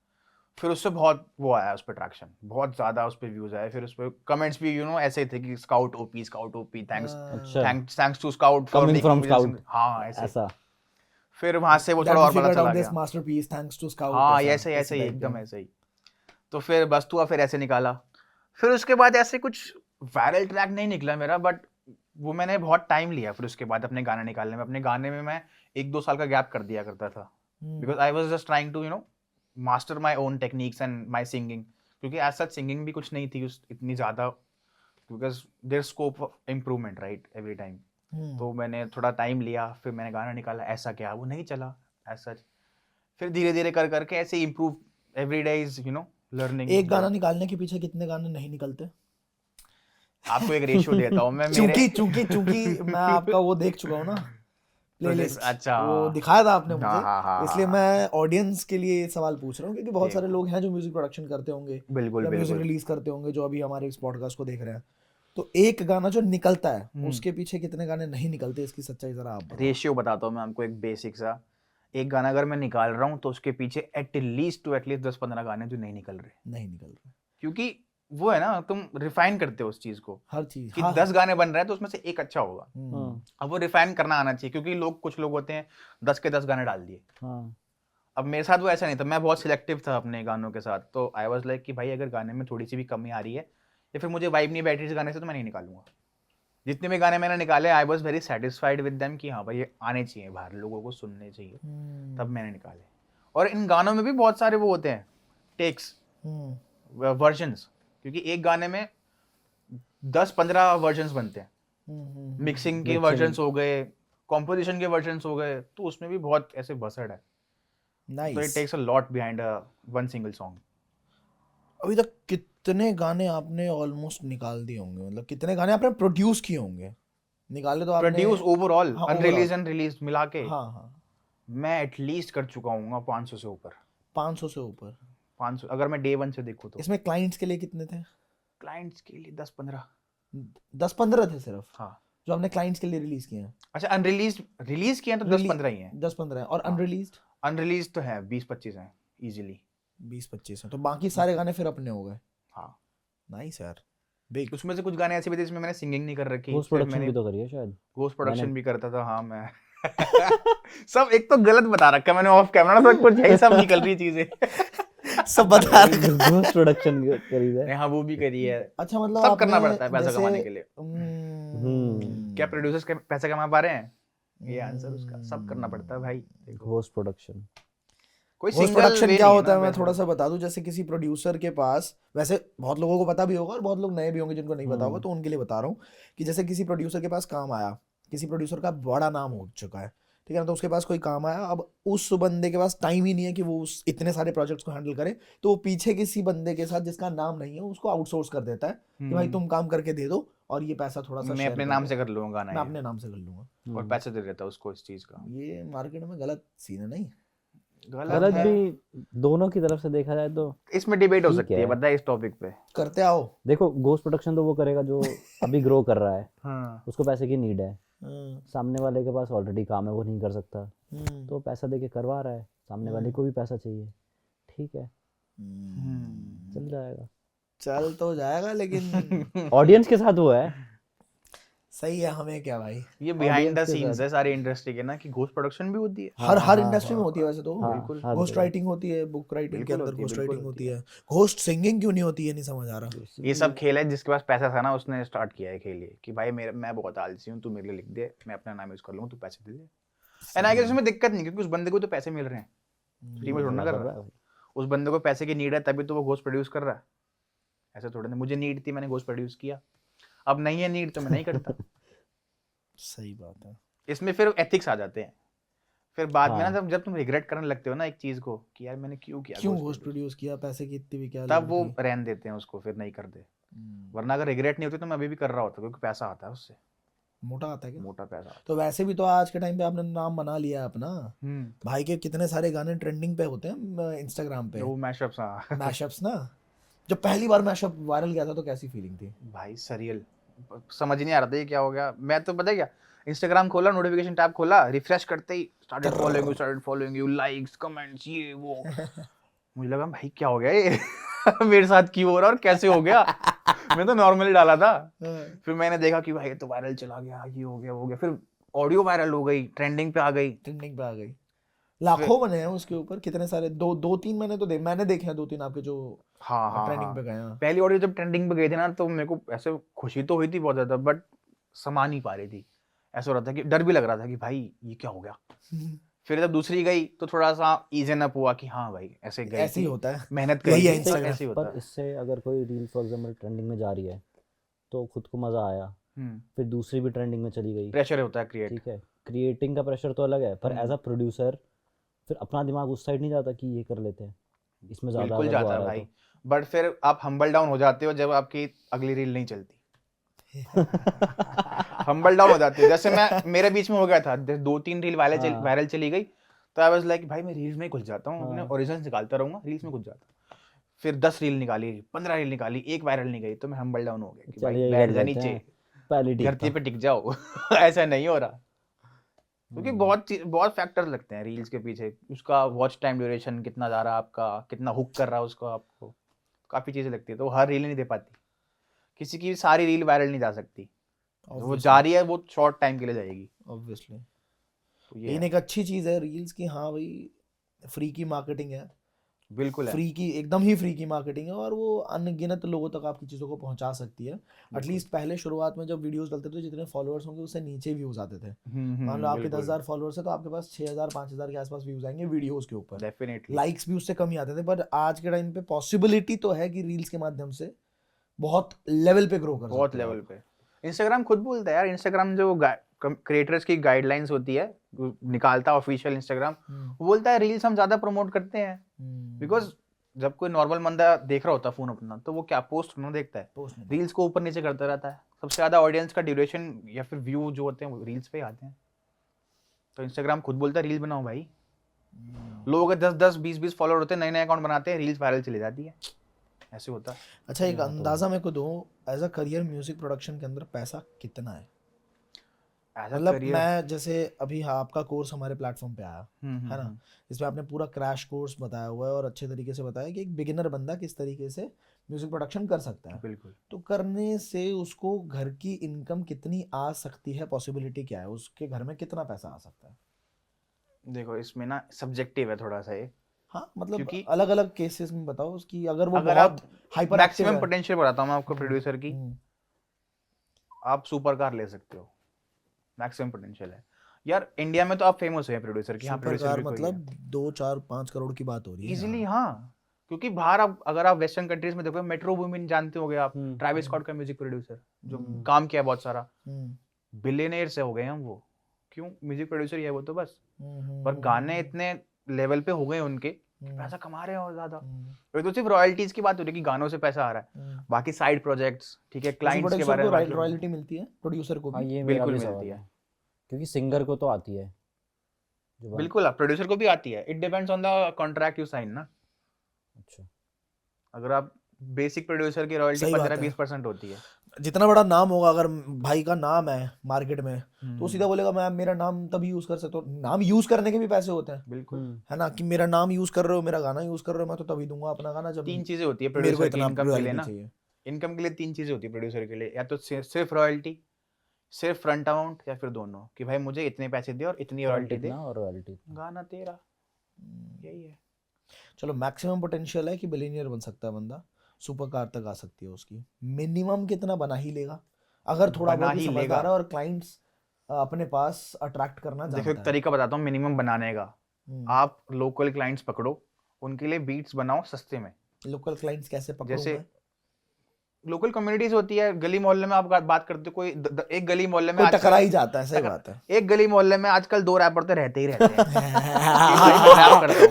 फिर उससे बहुत वो आया, उस पे ट्रैक्शन बहुत ज्यादा, उस पे व्यूज आए। फिर उस पे कमेंट्स भी ऐसे ही थे कि स्काउट ओपी, थैंक्स अच्छा, thanks to Scout for Coming from making Scout। हाँ ऐसे। ऐसा। फिर वहां से वो That थोड़ा we और पता figured चला out this गया। masterpiece thanks to Scout, हाँ ऐसा, ऐसे इस ही type एकदम का। ऐसे ही। तो फिर बस हुआ, फिर ऐसे निकाला। फिर उसके बाद ऐसे कुछ वायरल ट्रैक नहीं निकला मेरा, बट वो मैंने बहुत टाइम लिया फिर उसके बाद अपने गाने निकालने में। अपने गाने में मैं 1-2 साल का गैप कर दिया करता था, because I was just trying to master my own techniques and my singing, क्योंकि एज सच सिंगिंग भी कुछ नहीं थी इतनी ज़्यादा, because there scope of improvement right every time. तो मैंने थोड़ा टाइम लिया, फिर मैंने गाना निकाला, ऐसा क्या वो नहीं चला एज सच। फिर धीरे धीरे कर करके ऐसे improve, every day is learning. एक गाना निकालने के पीछे कितने गाने नहीं निकलते? आपको एक रेशियो देता हूँ मैं चूंकि मैं आपका वो देख चुका हूँ ना, प्लेलिस्ट। अच्छा, वो दिखाया था आपने मुझे। हाँ, इसलिए मैं ऑडियंस के लिए सवाल पूछ रहा हूँ, क्योंकि बहुत सारे देखो। लोग हैं जो म्यूजिक प्रोडक्शन करते होंगे बिल्कुल या म्यूजिक बिल्कुल। रिलीज करते होंगे, जो अभी हमारे इस पॉडकास्ट को देख रहे हैं। तो एक गाना जो निकलता है उसके पीछे कितने गाने नहीं निकलते, इसकी सच्चाई जरा आप बताओ। रेशियो बताता हूँ मैं आपको एक बेसिक सा। एक गाना अगर मैं निकाल रहा हूँ तो उसके पीछे एटलीस्ट 10-15 गाने जो नहीं निकल रहे, नहीं निकल रहे, क्योंकि वो है ना, तुम रिफाइन करते हो उस चीज को हर चीज कि हाँ, 10 गाने बन रहे हैं तो उसमें से एक अच्छा होगा। हम्म, अब वो रिफाइन करना आना चाहिए, क्योंकि कुछ लोग होते हैं 10 के 10 गाने डाल दिए। हाँ। अब मेरे साथ वो ऐसा नहीं था, मैं बहुत सिलेक्टिव था अपने गानों के साथ। तो आई वाज लाइक कि भाई अगर गाने में थोड़ी सी भी कमी आ रही है या फिर मुझे वाइब नहीं बैठ रही इस गाने से, तो मैं नहीं निकालूंगा। जितने भी गाने मैंने निकाले I was very satisfied with them कि हाँ भाई ये आने चाहिए बाहर, लोगों को सुनने चाहिए, तब मैंने निकाले। और इन गानों में भी बहुत सारे वो होते हैं टेक्स, वर्जन्स, क्योंकि एक गाने में 10-15 वर्जन्स बनते हैं। मिक्सिंग के वर्जन्स हो गए, कॉम्पोजिशन के वर्जन्स हो गए, तो उसमें भी बहुत ऐसे बसड़ है। तो it takes a lot behind one single song. अभी तक कितने गाने आपने ऑलमोस्ट निकाल दिए होंगे? मतलब कितने गाने आपने प्रोड्यूस किए होंगे? निकाले तो आपने प्रोड्यूस ओवरऑल, हाँ, अनरिलीज overall। एंड रिलीज मिला के हाँ हाँ, मैं एटलीस्ट कर चुका हूँ 500 से ऊपर। 500 से ऊपर। 500 अगर मैं डे 1 से देखूँ तो। इसमें क्लाइंट्स के लिए कितने थे? क्लाइंट्स के लिए 10-15। 10-15 थे सिर्फ, हाँ। जो आपने क्लाइंट्स के लिए रिलीज किए हैं? अच्छा, अनरिलीज रिलीज किए हैं तो 10-15 ही हैं। 10-15 है, और हाँ। अनरिलीज्ड अनरिलीज तो है 20-25 हैं इजीली। 20-25 है, तो बाकी सारे गाने फिर अपने हो गए। हाँ, नाइस यार, बिग। उसमें से कुछ गाने ऐसे भी थे जिसमें मैंने सिंगिंग नहीं कर रखी। पोस्ट फिर प्रोडक्शन मैंने भी तो करी है शायद। घोस्ट प्रोडक्शन भी करता था। हाँ मैं सब एक तो गलत बता रखा है मैंने ऑफ कैमरा, तो कुछ यही सब निकल रही चीजें। सब बता रहे। घोस्ट प्रोडक्शन करी है। नहीं, हाँ वो भी करी है। अच्छा, मतलब सब करना आपने पड़ता है पैसा जैसे- कमाने के लिए। क्या प्रोड्यूसर्स के पैसे कमा पा रहे हैं? ये आंसर उसका, सब करना पड़ता है भाई। देखो घोस्ट प्रोडक्शन। कोई पोस्ट सिंगल प्रोडक्शन वे क्या नहीं है होता है ना मैं वैसे। थोड़ा सा बता दूं। जैसे किसी प्रोड्यूसर के पास, वैसे बहुत लोगों को पता भी होगा और बहुत लोग नए भी होंगे जिनको नहीं पता होगा, तो उनके लिए बता रहा हूँ कि जैसे किसी प्रोड्यूसर के पास काम आया, किसी प्रोड्यूसर का बड़ा नाम हो चुका है, ठीक है ना, तो उसके पास कोई काम आया, अब उस बंदे के पास टाइम ही नहीं है कि वो उस इतने सारे प्रोजेक्ट्स को हैंडल करे, तो वो पीछे किसी बंदे के साथ जिसका नाम नहीं है उसको आउटसोर्स कर देता है कि भाई तुम काम करके दे दो और ये पैसा थोड़ा सा मैं share अपने कर नाम दो। से कर लूंगा गाना मैं ये, अपने नाम से कर लूंगा, और पैसे दे देता उसको इस चीज का। ये मार्केट में गलत सीन है नहीं? गलत है। भी दोनों की तरफ से देखा जाए तो इसमें डिबेट हो ठीक सकती है, है। बता इस टॉपिक पे। करते आओ। देखो, घोस्ट प्रोडक्शन तो वो करेगा जो अभी ग्रो कर रहा है, हाँ उसको पैसे की नीड है। हम्म, सामने वाले के पास ऑलरेडी काम है, वो नहीं कर सकता, हम्म, तो पैसा देके करवा रहा है, सामने वाले को भी पैसा चाहिए, ठीक है, चल जाएगा। चल तो जाएगा, लेकिन ऑडियंस के साथ वो है। सही है, हमें क्या भाई। ये बिहाइंड द Audience के सीन्स साथ। है सारी इंडस्ट्री के ना, कि घोस्ट प्रोडक्शन भी होती है। हर हाँ, इंडस्ट्री में होती है वैसे तो। हाँ, बिल्कुल। हर घोस्ट जगह। राइटिंग होती है, बुक राइटिंग के बिल्कुल अंदर होती है, घोस्ट बिल्कुल राइटिंग होती होती है। घोस्ट सिंगिंग क्यों नहीं होती है, नहीं समझ आ रहा। ये सब खेल है, जिसके पास पैसा था ना उसने स्टार्ट किया है खेल ये, कि भाई मैं बहुत आलसी हूँ, तू मेरे लिए लिख दे, मैं अपना नाम यूज कर लूँ, तू पैसे दे दे। एंड आई गेस उसमें दिक्कत नहीं, क्योंकि उस बंदे को तो पैसे मिल रहे हैं, फ्री में थोड़ा ना कर रहा है। उस बंदे को पैसे की नीड है तभी तो वो घोस्ट प्रोड्यूस कर रहा है। ऐसा थोड़ा ना, मुझे नीड थी मैंने घोस्ट प्रोड्यूस किया, अब नहीं है नीड तो मैं नहीं करता। सही बात है। इसमें फिर एथिक्स आ जाते हैं। फिर बाद में ना हाँ। जब तुम रिग्रेट करने लगते हो ना एक चीज को कि यार मैंने क्यों किया क्यों ghost घोस्ट produce? प्रोड्यूस किया, पैसे की इतनी भी क्या तब लोड वो थी। रहन देते हैं उसको, फिर नहीं करते। वरना अगर रिग्रेट नहीं होती तो मैं अभी भी कर रहा होता, क्योंकि पैसा आता है उससे, मोटा आता है क्या? मोटा पैसा आता तो वैसे भी तो आज के टाइम पे आपने नाम बना लिया है अपना। है। भाई के कितने सारे गाने ट्रेंडिंग पे होते हैं इंस्टाग्राम पे, वो मैशअप्स, हाँ मैशअप्स ना। जब पहली बार मैशअप वायरल गया था तो कैसी फीलिंग थी? भाई सरियल, समझ ही नहीं आ रहा था ये क्या हो गया। मैं तो पता है क्या, इंस्टाग्राम खोला, नोटिफिकेशन टैब खोला, रिफ्रेश करते he started following you, likes comments ये वो। मुझे लगा भाई क्या हो गया ये मेरे साथ क्यों हो रहा और कैसे हो गया। मैं तो नॉर्मली डाला था, फिर मैंने देखा कि भाई ये तो वायरल चला गया, ये हो गया वो हो गया, फिर ऑडियो वायरल हो गई, ट्रेंडिंग पे आ गई। ट्रेंडिंग पे आ गई, लाखों बने हैं उसके ऊपर। कितने सारे, दो तीन मैंने देखे हैं 2-3 आपके जो हाँ हाँ ट्रेंडिंग हाँ। पे गए हैं। पहली ऑडियो जब ट्रेंडिंग पे गई थी ना, तो मेरे को ऐसे खुशी तो हुई थी बहुत ज्यादा, बट समा नहीं पा रही थी। ऐसा हो रहा था कि डर भी लग रहा था कि भाई ये क्या हो गया। फिर जब दूसरी गई तो थोड़ा सा ईजन अप हुआ कि हाँ भाई ऐसे गई ऐसे ही थी, होता है, मेहनत यही करी है थी, तो Instagram। ऐसे ही होता पर है। इससे अगर कोई रील फॉर एग्जांपल ट्रेंडिंग में जा रही है तो खुद को मजा आया, फिर दूसरी भी ट्रेंडिंग में चली गई, प्रेशर होता है क्रिएट। ठीक है, क्रिएटिंग का प्रेशर तो अलग है, पर एज अ प्रोड्यूसर फिर अपना दिमाग उस साइड नहीं जाता कि ये कर लेते हैं, इसमें ज्यादा बिल्कुल अगर वो जाता आ है रहा भाई, है बट फिर आप हम्बल डाउन हो जाते हो जब आपकी अगली रील नहीं चलती। हम्बल डाउन हो जाते हो। जैसे मेरे बीच में हो गया था, 2-3 रील हाँ। वायरल चली गई, तो आई वाज लाइक भाई मैं रील्स में ही घुस जाता हूँ, अपने हाँ। ओरिजिनल निकालता रहूंगा, रील्स में घुस जाता हूँ। फिर 10 रील निकाली, 15 रील निकाली, एक वायरल नहीं गई, तो मैं हम्बल डाउन हो गया कि चल भाई यही बैठ कर जा लेते नीचे, हैं, पहले ठीक धरती था। पे टिक जाओ। ऐसा नहीं हो रहा, क्योंकि बहुत फैक्टर लगते हैं रील्स के पीछे। उसका वॉच टाइम ड्यूरेशन कितना जा रहा है आपका, कितना हुक कर रहा है उसको आपको, काफी चीजें लगती है, तो वो हर रील नहीं दे पाती। किसी की सारी रील वायरल नहीं जा सकती, वो जा रही है वो शॉर्ट टाइम के लिए जाएगी। ऑब्वियसली तो ये लेकिन है। एक अच्छी चीज है रील्स की, हाँ भाई फ्री की मार्केटिंग है, बिल्कुल है। फ्री की, एकदम ही फ्री की मार्केटिंग है, और वो अनगिनत लोगों तक आपकी चीज़ों को पहुंचा सकती है। एटलीस्ट पहले शुरुआत में जब वीडियोस डलते थे, जितने फॉलोअर्स होंगे उससे नीचे व्यूज आते थे। मान लो आपके 10,000 फॉलोअर्स है तो आपके पास 6,000-5,000 के आसपास व्यूज आएंगे वीडियोस के ऊपर, डेफिनेटली। लाइक्स भी उससे कम ही आते थे। पर आज के टाइम पे पॉसिबिलिटी तो है कि रील्स के माध्यम से बहुत लेवल पे ग्रो कर बहुत सकते हो लेवल पे इंस्टाग्राम खुद बोलता है यार, इंस्टाग्राम जो क्रिएटर्स की गाइडलाइंस होती है, निकालता है ऑफिशियल इंस्टाग्राम, वो बोलता है रील्स हम ज्यादा प्रमोट करते हैं, बिकॉज जब कोई नॉर्मल बंदा देख रहा होता है फोन अपना, तो वो क्या पोस्ट ना देखता है, रील्स को ऊपर नीचे करता रहता है। सबसे ज्यादा ऑडियंस का ड्यूरेशन या फिर व्यू जो होते हैं वो रील्स पे ही आते हैं। तो इंस्टाग्राम खुद बोलता है रील बनाओ भाई। लोगों के 10-10 20-20 फॉलोअर होते हैं, नए नए अकाउंट बनाते हैं, रील्स वायरल चली जाती है, ऐसे होता है। अच्छा एक अंदाजा मेरे को दो, as a career music production के अंदर पैसा कितना है? मतलब मैं जैसे अभी आपका कोर्स हमारे प्लेटफॉर्म पे आया है ना, इसमें आपने पूरा क्रैश कोर्स बताया हुआ है और अच्छे तरीके से बताया कि एक बिगिनर बंदा किस तरीके से म्यूजिक प्रोडक्शन कर सकता है। बिल्कुल। तो करने से उसको घर की इनकम कितनी आ सकती है, पॉसिबिलिटी क्या है, उसके घर में कितना पैसा आ सकता है? देखो इसमें ना सब्जेक्टिव है थोड़ा सा ये। हाँ मतलब क्योंकि अलग अलग केसेस में बताओ उसकी, अगर वो अगर बहुत आप हाइपर मैक्सिमम पोटेंशियल बताता हूँ मैं आपको प्रोड्यूसर की, हम्म, आप सुपर कार ले सकते हो, मैक्सिमम पोटेंशियल है यार। इंडिया में तो आप फेमस हुए प्रोड्यूसर की, हाँ सुपर प्रोड्यूसर कार भी कोई मतलब 2-4-5 करोड़ की बात हो रही है इजीली, यहाँ। हाँ। क्योंकि बाहर आप अगर आप वेस्टर्न कंट्रीज में देखो, मेट्रो बूमिन जानते होगे आप, ट्रैविस स्कॉट का म्यूजिक प्रोड्यूसर जो काम किया बहुत सारा, बिलियनियर से हो गए हम वो। क्यों? म्यूजिक प्रोड्यूसर ही है वो तो बस। पर गाने इतने लेवल पे हो गए उनके, पैसा कमा रहे हैं और ज्यादा। तो सिर्फ रॉयल्टीज की बात हो रही है कि गानों से पैसा आ रहा है, बाकी साइड प्रोजेक्ट्स, ठीक है, क्लाइंट्स के बारे में रॉयल्टी मिलती है प्रोड्यूसर को भी? ये मेरा बिल्कुल भी मिलती सवाल है, क्योंकि सिंगर को तो आती है जो बात। बिल्कुल। प्रोड्यूसर को भी आती है, it depends on the contract you sign ना। अच्छा, अगर आप बेसिक प्रोड्यूसर की रॉयल्टी 15-20% होती है। जितना बड़ा नाम होगा, अगर भाई का नाम है मार्केट में तो सीधा बोलेगा मैं मेरा नाम तभी यूज कर सकता हूँ। नाम यूज करने के भी पैसे होते हैं, बिल्कुल, है ना, कि मेरा नाम यूज कर रहे हो, मेरा गाना यूज कर रहे हो, मैं तो तभी दूंगा अपना गाना जब 3 चीजें होती है मेरे को प्रोड्यूसर की इतना इनकम के लिए ना। चाहिए। इनकम के लिए 3 चीजें होती है प्रोड्यूसर के लिए, या तो सिर्फ रॉयल्टी, सिर्फ फ्रंट अमाउंट, या फिर दोनों, कि भाई मुझे इतने पैसे दे और इतनी रॉयल्टी दे, और रॉयल्टी गाना तेरा। यही है। चलो मैक्सिमम पोटेंशियल है कि बिलियनियर बन सकता है बंदा, सुपर कार तक आ सकती है उसकी। मिनिमम कितना बना ही लेगा अगर थोड़ा बहुत ही समझदार है और क्लाइंट्स अपने पास अट्रैक्ट करना जानता है? देखो एक तरीका बताता हूँ मिनिमम बनाने का। आप लोकल क्लाइंट्स पकड़ो, उनके लिए बीट्स बनाओ सस्ते में। लोकल क्लाइंट्स कैसे पकड़ो? जैसे लोकल कम्युनिटीज होती है, गली मोहल्ले में आप बात करते हो, कोई एक गली मोहल्ले में टकरा ही जाता है, सही बात है। एक गली मोहल्ले में आजकल 2 रैपर तो रहते ही रहते हैं।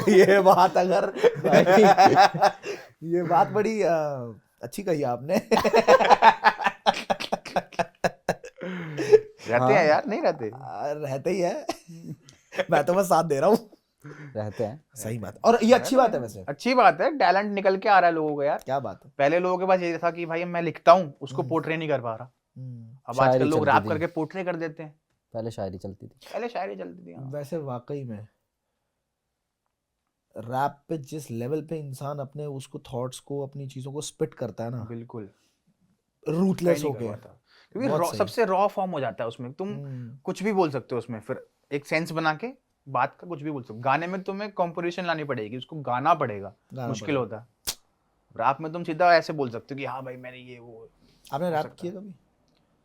ये बात अगर ये बात बड़ी अच्छी कही आपने। रहते हैं यार, नहीं रहते? रहते ही है। मैं तो बस साथ दे रहा हूँ। रहते हैं। सही बात है। और ये अच्छी बात है वैसे। अच्छी बात है, टैलेंट निकल के आ रहा है लोगों को यार। क्या बात है। पहले लोगों के पास ये था कि भाई मैं लिखता हूँ, उसको पोर्ट्रे नहीं कर पा रहा। अब शायरी आजकल लोग चलती रैप थी। करके पोर्ट्रे कर देते हैं। पहले शायरी चलती थी। पहले शायरी चलती थी। हाँ। वैसे वाकई में रैप पे जिस लेवल पे इंसान अपने उसको थॉट्स को, अपनी चीजों को स्पिट करता है ना, बिल्कुल रूथलेस नहीं होके, कर पाता। क्योंकि बहुत raw- सही। सबसे रॉ फॉर्म हो जाता है उसमें, तुम कुछ भी बोल सकते हो उसमें, फिर एक सेंस बना के बात का कुछ भी बोल सकते हो। गाने में तुम्हें कंपोजिशन लानी पड़ेगी, उसको गाना पड़ेगा, गाना मुश्किल पड़ेगा। होता है। रैप में तुम सीधा ऐसे बोल सकते हो कि हाँ भाई मैंने ये वो। आपने हो रैप सकता किया है। कभी?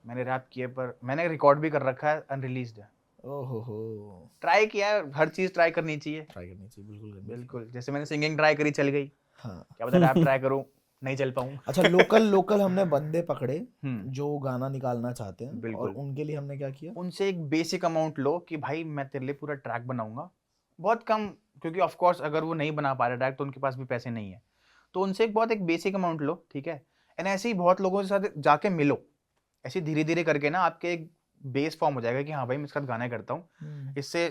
मैंने रैप किया, पर मैंने रिकॉर्ड भी कर रखा है, अनरिलीज्ड है। ओहो हो, ट्राई किया है, हर चीज ट्राई करनी चाहिए। ट्राई करनी चाहिए, बिल्कुल करनी चाहिए। बिल्कुल, जैसे मैंने सिंगिंग ट्राई करी, चल गई। हाँ। क्या पता रैप ट्राई करूं, नहीं चल पाऊं। अच्छा, लोकल हमने बंदे पकड़े हम्म, जो गाना निकालना चाहते हैं, और बिल्कुल। उनके लिए हमने क्या किया? उनसे एक बेसिक अमाउंट लो कि भाई मैं तेरे लिए पूरा ट्रैक बनाऊंगा, बहुत कम, क्योंकि ऑफ कोर्स अगर वो नहीं बना पा रहे ट्रैक तो उनके पास भी पैसे नहीं है। तो उनसे एक बेसिक अमाउंट लो, ठीक है। एंड ऐसे ही बहुत लोगों के साथ जाके मिलो, ऐसे धीरे धीरे करके ना आपके एक बेस फॉर्म हो जाएगा कि हाँ भाई मैं इसके साथ गाना करता हूँ। इससे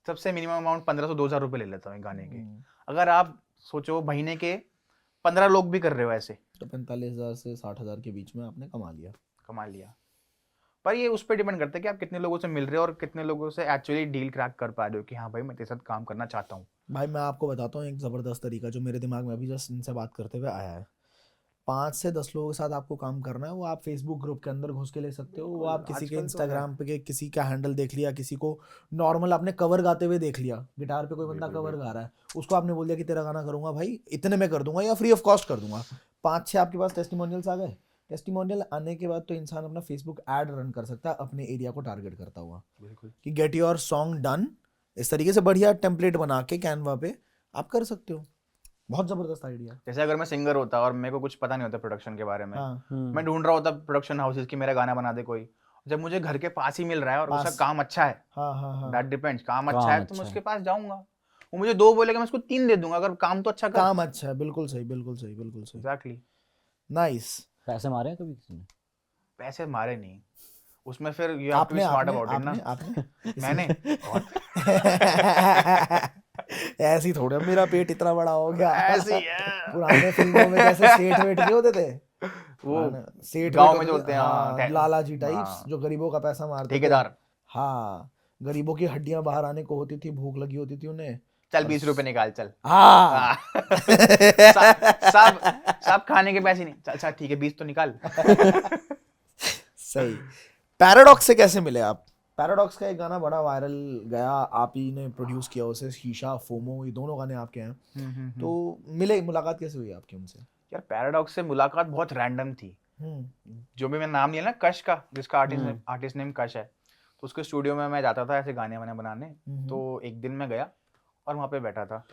सबसे मिनिमम अमाउंट 1500-2000 रुपये ले लेता हूँ एक गाने के। अगर आप सोचो महीने के 15 लोग भी कर रहे हो ऐसे, तो 45,000 से 60,000 के बीच में आपने कमा लिया। कमा लिया। पर ये उस पर डिपेंड करता है कि आप कितने लोगों से मिल रहे हो और कितने लोगों से एक्चुअली डील क्रैक कर पा रहे हो कि हाँ भाई मैं तेरे साथ काम करना चाहता हूँ। भाई मैं आपको बताता हूँ एक ज़बरदस्त तरीका जो मेरे दिमाग में अभी जस्ट इनसे बात करते हुए आया है। 5 से 10 लोगों के साथ आपको काम करना है, वो आप फेसबुक ग्रुप के अंदर घुस के ले सकते हो, वो बिल्कुल, आप किसी के आजकल तो है। इंस्टाग्राम पे किसी का हैंडल देख लिया, किसी को नॉर्मल आपने कवर गाते हुए देख लिया, गिटार पे कोई बंदा बिल्कुल, कवर गा रहा है, उसको आपने बोल दिया कि तेरा गाना करूंगा भाई, इतने में कर दूंगा या फ्री ऑफ कॉस्ट कर दूंगा। 5-6 आपके पास टेस्टिमोनियल्स आ गए। टेस्टिमोनियल आने के बाद तो इंसान अपना फेसबुक ऐड रन कर सकता है अपने एरिया को टारगेट करता हुआ, बिल्कुल। कि गेट योर सॉन्ग डन। इस तरीके से बढ़िया टेम्पलेट बना के कैनवा पे आप कर सकते हो। बहुत जबरदस्त आइडिया। जैसे अगर मैं सिंगर होता और मेरे को कुछ पता नहीं होता प्रोडक्शन के बारे में, हाँ, मैं ढूंढ रहा होता प्रोडक्शन हाउसेज की मेरा गाना बना दे कोई, जब मुझे घर के पास ही मिल रहा है और उसका पास। काम अच्छा है, हाँ हाँ हाँ, दैट डिपेंड्स, काम अच्छा काम है तो मैं अच्छा उसके पास जाऊंगा। वो मुझे 2 बोलेगा, मैं उसको 3 दे दूंगा, अगर काम तो अच्छा कर। काम अच्छा है, बिल्कुल सही, बिल्कुल सही, बिल्कुल सही। एग्जैक्टली। नाइस। पैसे मारे हैं कभी किसी ने? पैसे मारे नहीं उसमें, फिर यू हैव टू बी आपने स्मार्ट आपने अबाउट इट ना। आपने आपने मैंने बहुत ऐसे ही थोड़ा मेरा पेट इतना बड़ा हो गया। ऐसे ही है। पुराने फिल्मों में जैसे सेठ वेठ नहीं होते थे, वो पुराने सेठ गांव वेठ में जो होते होते थे, हैं, हाँ, लाला जी टाइप्स हाँ, जो गरीबों का पैसा मारते थे। ठेकेदार। हाँ, गरीबों की हड्डियां बाहर आने को होती थी, भूख लगी होती थी उन्हें। चल और 20 रुपए निकाल चल। हाँ। हाँ। सब सब खाने के पैसे नहीं, चल अच्छा ठीक है 20 तो निकाल। सही। पैराडॉक्स से कैसे मिले आप? पैराडॉक्स का एक गाना बड़ा वायरल गया, आप ही ने प्रोड्यूस किया उसे, शीशा, फोमो, ये दोनों गाने आपके हैं। तो मिले, मुलाकात कैसे हुई आपकी उनसे? यार पैराडॉक्स से मुलाकात बहुत रैंडम थी। जो भी मैं नाम लिया ना, कश का, जिसका आर्टिस्ट नेम कश है, तो उसके स्टूडियो में मैं जाता था ऐसे गाने वाने बनाने। तो एक दिन मैं गया और वहाँ पे बैठा था,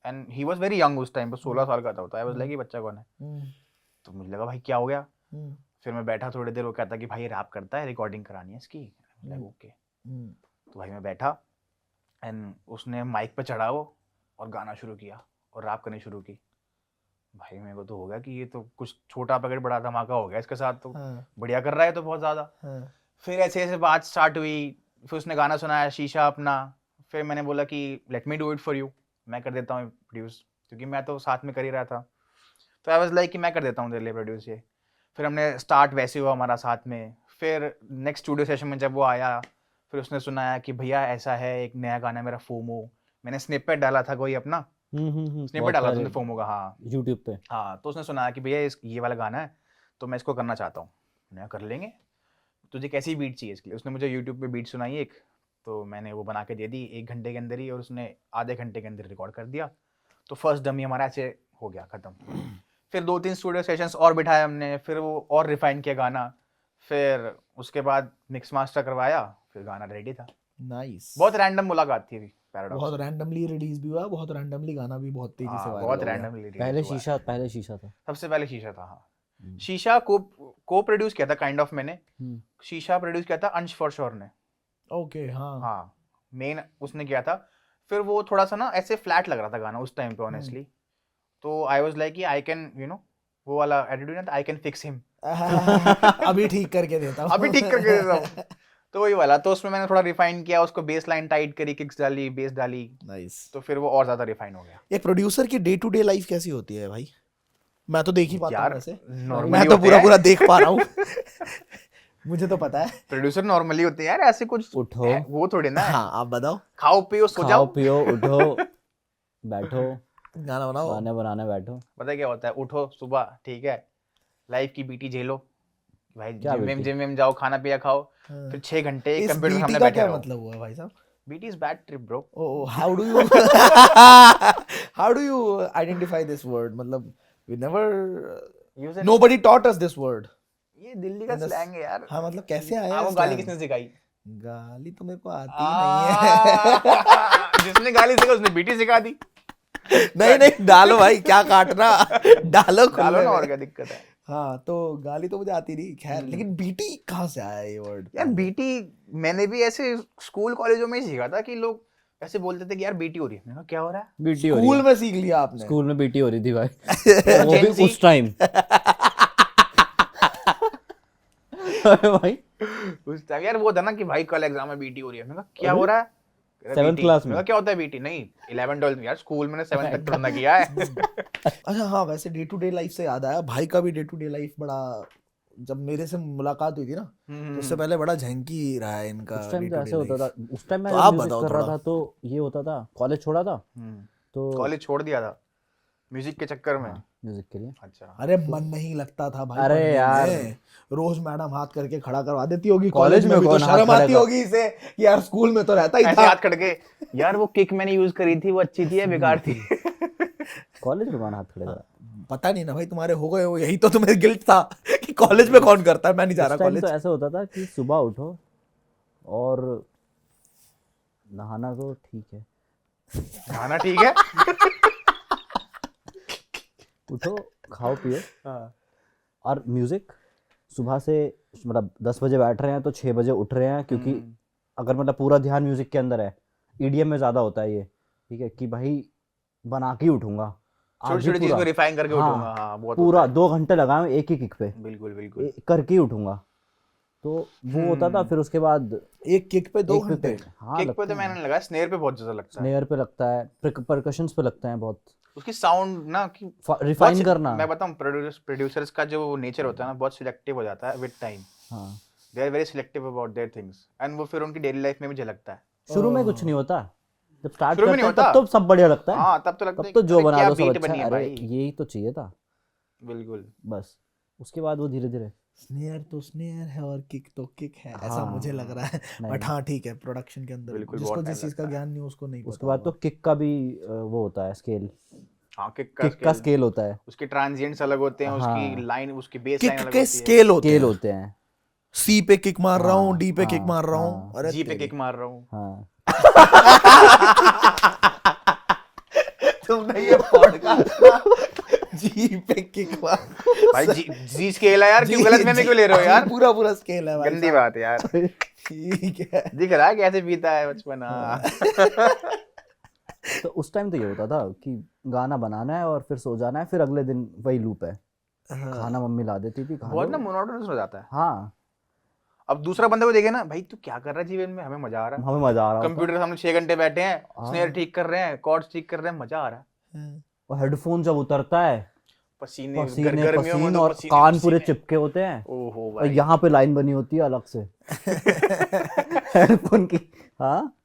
and he was very young उस टाइम पे, 16 साल का था। आई वाज लाइक ये बच्चा कौन है? तो मुझे लगा भाई क्या हो गया। फिर मैं बैठा थोड़ी देर, वो कहता कि भाई रैप करता है, रिकॉर्डिंग करानी है इसकी। ओके। तो भाई मैं बैठा एंड उसने माइक पे चढ़ा वो और गाना शुरू किया और रैप करनी शुरू की। भाई मेरे को तो हो गया कि ये तो कुछ छोटा पैकेट बड़ा धमाका हो गया इसके साथ, तो बढ़िया कर रहा है तो बहुत ज़्यादा। फिर ऐसे ऐसे बात स्टार्ट हुई, फिर उसने गाना सुनाया शीशा अपना। फिर मैंने बोला कि let me do it for you, मैं कर देता हूँ प्रोड्यूस, क्योंकि मैं तो साथ में कर ही रहा था। तो आई वाज लाइक कि मैं कर देता हूँ तेरे लिए प्रोड्यूस ये। फिर हमने स्टार्ट वैसे हुआ हमारा साथ में। फिर नेक्स्ट स्टूडियो सेशन में जब वो आया, फिर उसने सुनाया कि भैया ऐसा है, एक नया गाना है मेरा फोमो। मैंने स्निपेट डाला था कोई अपना, स्निपेट डाला था फोमो का, हाँ यूट्यूब पे। हाँ, तो उसने सुनाया कि भैया ये वाला गाना है तो मैं इसको करना चाहता हूँ। मैं कर लेंगे, तुझे कैसी बीट चाहिए इसके लिए? उसने मुझे यूट्यूब पे बीट सुनाई एक, तो मैंने वो बना के दे दी 1 घंटे के अंदर ही, और उसने आधे घंटे के अंदर रिकॉर्ड कर दिया। तो फर्स्ट डमी हमारा ऐसे हो गया ख़त्म। फिर 2-3 स्टूडियो सेशंस और बिठाए हमने, फिर वो और रिफाइन किया गाना। फिर उसके बाद मिक्स मास्टर करवाया, फिर गाना रेडी था। नाइस। बहुत रैंडम मुलाकात थी पैराडॉक्स। बहुत रैंडमली रिलीज भी हुआ, बहुत रैंडमली गाना भी बहुत तेजी से वायरल बहुत हो गया। रैंडमली। पहले शीशा था। सबसे पहले शीशा था, हाँ। शीशा को प्रोड्यूस किया था काइंड ऑफ मैंने। शीशा प्रोड्यूस किया था अंश फॉर श्योर ने। ओके, हाँ हाँ, मेन उसने किया था। फिर वो थोड़ा सा ना ऐसे फ्लैट लग रहा था गाना उस टाइम पे ऑनेस्टली। तो आई वाज लाइक कि आई कैन वो वाला एटीट्यूड ना, आई कैन फिक्स हिम, अभी ठीक करके देता हूँ। अभी ठीक करके देता हूँ। तो वही वाला, तो उसमें मैंने थोड़ा रिफाइन किया, उसको बेस लाइन टाइट करी, किक्स डाली, बेस डाली, नाइस। तो फिर वो और ज्यादा रिफाइन हो गया। एक प्रोड्यूसर की डे टू डे लाइफ कैसी होती है भाई? मैं तो देख ही पाता हूँ यार वैसे, normally मैं तो होते पूरा हैं। पूरा देख पा रहा हूँ। मुझे तो पता है। प्रोड्यूसर नॉर्मली होते हैं यार, ऐसे कुछ उठो, वो थोड़े ना है। हाँ आप बताओ। खाओ पियो सो खाओ जाओ। पियो, उठो, बैठो, गाना बनाओ। गाने बनाने बैठो। पता है क्या होता है, उठो सुबह, ठीक है, लाइफ की बीटी झेलो भाई, क्या बीटी? जिम में जाओ, खाना पिया खाओ, हाँ। फिर 6 घंटे इस कंप्यूटर बीटी सामने का बैठे क्या रहो। मतलब हुआ भाई साहब? BT is bad trip bro. Oh, how do you identify this word? मतलब we never, nobody taught us this word. ये दिल्ली का In the- स्लैंग है यार। हाँ मतलब कैसे आया आपको है गाली slang? किसने सिखाई? गाली तो मेरे को आती ही नहीं है। जिसने गाली सिखाई उसने बीटी सिखा दी। नहीं नहीं डालो भाई, क्या काटना, डालो डालो खुले ना, और में। क्या दिक्कत है हाँ तो गाली तो मुझे आती नहीं, खैर। लेकिन बीटी कहाँ से आया ये वर्ड? यार? बीटी मैंने भी ऐसे स्कूल कॉलेजों में ही सीखा था कि लोग ऐसे बोलते थे कि यार बीटी हो रही है। मैंने कहा क्या हो रहा है? बीटी हो रही स्कूल है। में सीख लिया आपने? स्कूल में बीटी हो रही थी भाई, वो Gen भी Z। उस टाइम। भाई उस टाइम यार वो था ना कि भाई कल एग्जाम में बीटी हो रही है। मैंने कहा क्या हो रहा है? कह रहा, 7th BT। क्लास में? मैंने कहा क्या होता है बीटी? नहीं 11 12 में यार, स्कूल मैंने 7 तक तो ना किया है। अच्छा हाँ, वैसे डे टू डे लाइफ से याद आया, भाई का भी डे टू डे लाइफ बड़ा, जब मेरे से मुलाकात हुई थी ना, तो उससे पहले बड़ा झंकी रहा है इनका उस टाइम day तो to ऐसे day होता life। था। उस टाइम मैं तो जब आप म्यूजिक बताओ कर रहा थोड़ा। था तो ये होता था, कॉलेज छोड़ा था तो कॉलेज छोड़ दिया था म्यूजिक के चक्कर में। म्यूजिक के लिए। अच्छा। अरे मन नहीं लगता था भाई अरे पढ़ने यार। में। रोज मैडम हाथ करके खड़ा करवा देती होगी कॉलेज कॉलेज में में भी, तो कौन हाथ शर्म खड़ा आती कर- होगी इसे कि यार स्कूल में तो रहता ही ऐसे था। हाथ खड़के, यार वो किक मैंने यूज करी थी, वो अच्छी थी या बेकार थी? कॉलेज में कौन हाथ खड़े करा? पता नहीं ना भाई, तुम्हारे हो गए हो, यही तो तुम्हें गिल्ट था कि कॉलेज में कौन करता है, मैं नहीं जा रहा उस टाइम कॉलेज। तो ऐसा होता था कि सुबह उठो और नहाना तो ठीक है, खाना ठीक है। उठो खाओ पियो, हाँ। और म्यूजिक सुबह से मतलब 10 बजे बैठ रहे हैं तो 6 बजे उठ रहे हैं, क्योंकि अगर मतलब पूरा ध्यान म्यूजिक के अंदर है। ईडीएम में ज्यादा होता है ये, ठीक है, कि भाई बना के ही उठूंगा, छोटी आज ही छोटी चीज पूरा को रिफाइन करके हाँ, उठूंगा। हाँ बहुत पूरा होता 2 घंटे लगाए एक ही किक पे, है। बिल्कुल बिल्कुल। करके ही उठूंगा। तो वो होता था। फिर उसके बाद एक किक पे 2 एक पे घंटे? हाँ किक पे लगते तो हैं। मैंने लगा, स्नेयर पे बहुत ज्यादा लगता है। स्नेयर पे लगता है, परकशंस पे लगते हैं बहुत, उसकी साउंड ना कि रिफाइन बहुत करना। मैं बताऊं, प्रोड्यूसर्स का जो नेचर होता है ना, बहुत सिलेक्टिव हो जाता है विद टाइम। हाँ, they are very selective about their things, and वो फिर उनकी डेली लाइफ में भी झलकता है। शुरू में कुछ नहीं होता, जब स्टार्ट शुरू में करते नहीं हैं तब होता। तो सब बढ़िया लगता है। हाँ तब तो लगता तब है तो कि जो अरे बना क्या दो सब बीट अच्छा बनी है, है अरे भाई। यही तो चाहिए था बिल्कुल। बस। उसके बाद वो धीरे धीरे स्नेयर तो स्नेयर है और किक तो किक है, ऐसा हाँ। मुझे लग रहा है। बट हाँ ठीक है, प्रोडक्शन के अंदर बिल्कुल, जिसको बहुत जिस time चीज का लगता है। ज्ञान नहीं उसको नहीं उसके पता बाद तो होगा। किक का भी वो होता है स्केल, हाँ किक किक का स्केल होता है, उसके ट्रांजिएंट्स अलग होते हैं, हाँ। उसकी लाइन, उसकी बेस लाइन किक अलग के होती है। स्केल होते स्केल हैं। होते हैं। सी पे किक मार रहा हूँ, हाँ, डी पे किक हाँ, मार रहा हूँ, हाँ, अरे जी पे तेरी। किक मार रहा हूँ। हाँ। तुमने ये पॉडकास्ट जी पे किक मार, भाई जी स्केल है यार, क्यों गलत फहमी क्यों ले रहे हो यार? पूरा पूरा स्केल है भाई गंदी साहब। बात है यार। ठीक है। दिख रहा है कैसे बीता है बचपन। हाँ। तो उस टाइम तो ये होता था कि गाना बनाना है और फिर सो जाना है, फिर अगले दिन वही लूप है। खाना मम्मी ला देती थी, खा बहुत लो। ना मोनोटोनस हो जाता है। हाँ, अब दूसरा बंदा को देखे ना, भाई तू क्या कर रहा है जीवन में, हमें मजा आ रहा है। हमें मजा आ रहा होता कंप्यूटर के सामने 6 घंटे बैठे हैं, हाँ। स्नेयर ठीक कर रहे हैं, कॉर्ड्स ठीक कर रहे हैं, मजा आ रहा है। और हेडफोन जब उतरता है, पसीने पसीने गर्मियों में पसीने तो और पसीने कान पूरे पसीने। चिपके होते हैं, ओहो और भाई। यहाँ पे लाइन बनी होती है अलग से हेडफोन की। हाँ,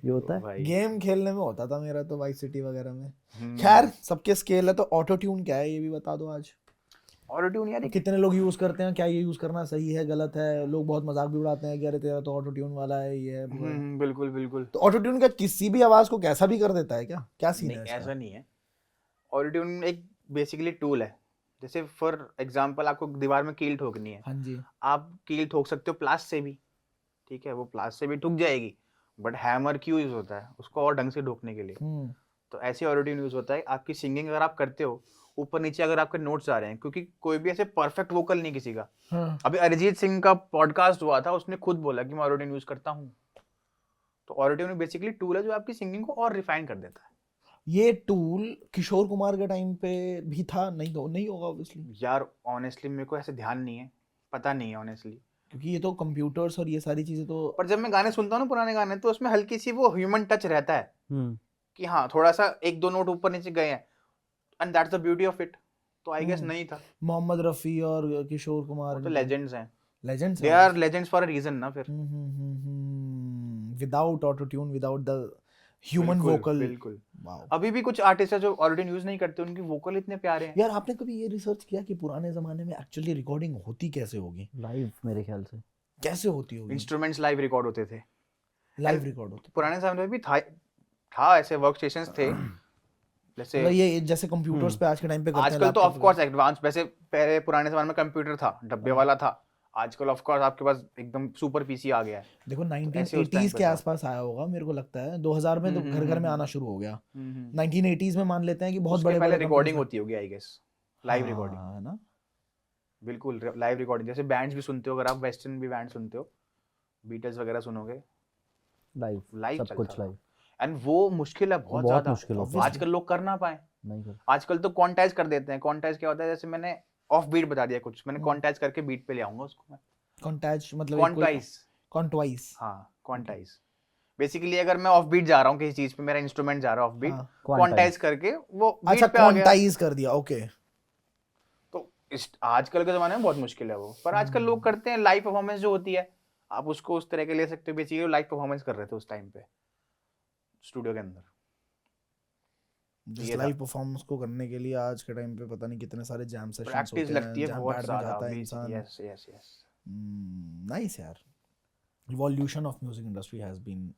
ये होता है। भाई गेम खेलने में होता था मेरा तो, वाइस सिटी वगैरह में। हम्म। खैर सबके स्केल है, तो ऑटो ट्यून क्या है ये भी बता दो आज। ऑटो ट्यून यार कितने लोग यूज करते हैं, क्या ये यूज करना सही है गलत है? लोग बहुत मजाक भी उड़ाते हैं कि अरे तेरा तो ऑटो ट्यून वाला है, ये है वो है। बिल्कुल बिल्कुल। तो ऑटो ट्यून का किसी भी आवाज को कैसा भी कर देता है क्या? क्या सीन है नहीं इसका? ऐसा नहीं है। ऑटो ट्यून एक बेसिकली टूल है। जैसे फॉर एग्जांपल आपको दीवार में कील ठोकनी है, हाँ जी। आप कील ठोक सकते हो प्लास से भी, ठीक है, वो प्लास से भी ठुक जाएगी, बट हैमर क्यों यूज होता है? उसको और ढंग से ठोकने के लिए। तो ऐसे ऑटो ट्यून यूज होता है। आपकी सिंगिंग अगर आप करते हो, ऊपर नीचे अगर आपके नोट्स आ रहे हैं, क्योंकि कोई भी ऐसे परफेक्ट वोकल नहीं किसी का। हाँ। अभी अरिजीत सिंह का पॉडकास्ट हुआ था, उसने खुद बोला कि मैं ऑटो ट्यून यूज करता हूँ। तो ऑटो ट्यून बेसिकली टूल है जो आपकी सिंगिंग को और रिफाइन कर देता है। ये टूल किशोर कुमार के टाइम पे भी था, नहीं होगा ऑब्वियसली, यार ऑनेस्टली मेरे को ऐसे ध्यान नहीं है, पता नहीं है ऑनेस्टली। क्योंकि ये तो कंप्यूटर्स और ये सारी चीजें तो पर जब मैं गाने सुनता हूँ ना पुराने गाने, तो उसमें हल्की सी वो ह्यूमन टच रहता है कि हाँ थोड़ा सा एक दो नोट ऊपर नीचे गए हैं, and that's the beauty of it. तो आई गेस नहीं था। मोहम्मद रफी और किशोर कुमार वो तो लेजेंड्स हैं, legends they are legends for a reason ना फिर। Without autotune, without the human बिल्कुल, वोकल। बिल्कुल। वाओ। अभी भी कुछ आर्टिस्ट है जो ऑलरेडी यूज नहीं करते, उनकी वोकल इतने प्यारे हैं। यार आपने कभी ये रिसर्च किया कि पुराने जमाने में एक्चुअली रिकॉर्डिंग होती कैसे होगी? लाइव मेरे ख्याल से कैसे होती होगी? इंस्ट्रूमेंट्स लाइव रिकॉर्ड होते थे लाइव रिकॉर्ड होती? पुराने समय में भी था ऐसे वर्क स्टेशंस थे जैसे। मतलब ये जैसे कंप्यूटर्स पे आज के टाइम पे करते हैं, आजकल तो laptop ऑफ कोर्स एडवांस, वैसे पहले पुराने जमाने में कंप्यूटर था, डब्बे वाला था। आजकल ऑफ कोर्स आपके पास एकदम सुपर पीसी आ गया है। देखो ऐसे उस time 1980s पे के था। आसपास आया होगा मेरे को लगता है, 2000 में तो घर घर में आना शुरू हो गया। हम्म। 1980s में मान लेते हैं कि बहुत उसके बड़े पहले बड़े रिकॉर्डिंग companies होती होगी आई गेस, लाइव में- रिकॉर्डिंग। हाँ, है ना? बिल्कुल लाइव रिकॉर्डिंग, जैसे बैंड्स भी सुनते हो, अगर आप वेस्टर्न भी बैंड सुनते हो, बीटल्स वगैरह सुनोगे, लाइव लाइव सब कुछ लाइव एंड वो मुश्किल है बहुत बहुत ज्यादा। मुश्किल होता है। आजकल लोग कर ना पाए। नहीं कर आजकल तो क्वांटाइज कर देते हैं। क्वांटाइज क्या होता है, जैसे मैंने ऑफ बीट बता दिया कुछ, मैंने क्वांटाइज करके बीट पे ले आऊंगा उसको मैं। कॉन्टैच मतलब क्वांटाइज, हाँ क्वांटाइज। बेसिकली अगर मैं ऑफ बीट जा रहा हूँ किसी चीज पे, मेरा इंस्ट्रूमेंट जा रहा है ऑफ बीट, हाँ। क्वांटाइज करके वो अच्छा, बीट पे आ गया। क्वांटाइज कर दिया, ओके। तो आजकल के जमाने में बहुत मुश्किल है वो, पर आजकल लोग करते हैं। लाइव परफॉर्मेंस जो होती है, आप उसको उस तरह के ले सकते हो। बेसिकली लाइव परफॉर्मेंस कर रहे थे उस टाइम पे स्टूडियो के अंदर। जिस ये था। लाइव परफॉर्मेंस को करने के लिए आज के टाइम पे पता नहीं कितने सारे जैम सेशंस प्रैक्टिस होते लगती हैं, है जैम बहुत पैड में ज्यादा। जाता है इंसान। Yes yes yes. नाइस यार। Evolution of music industry has been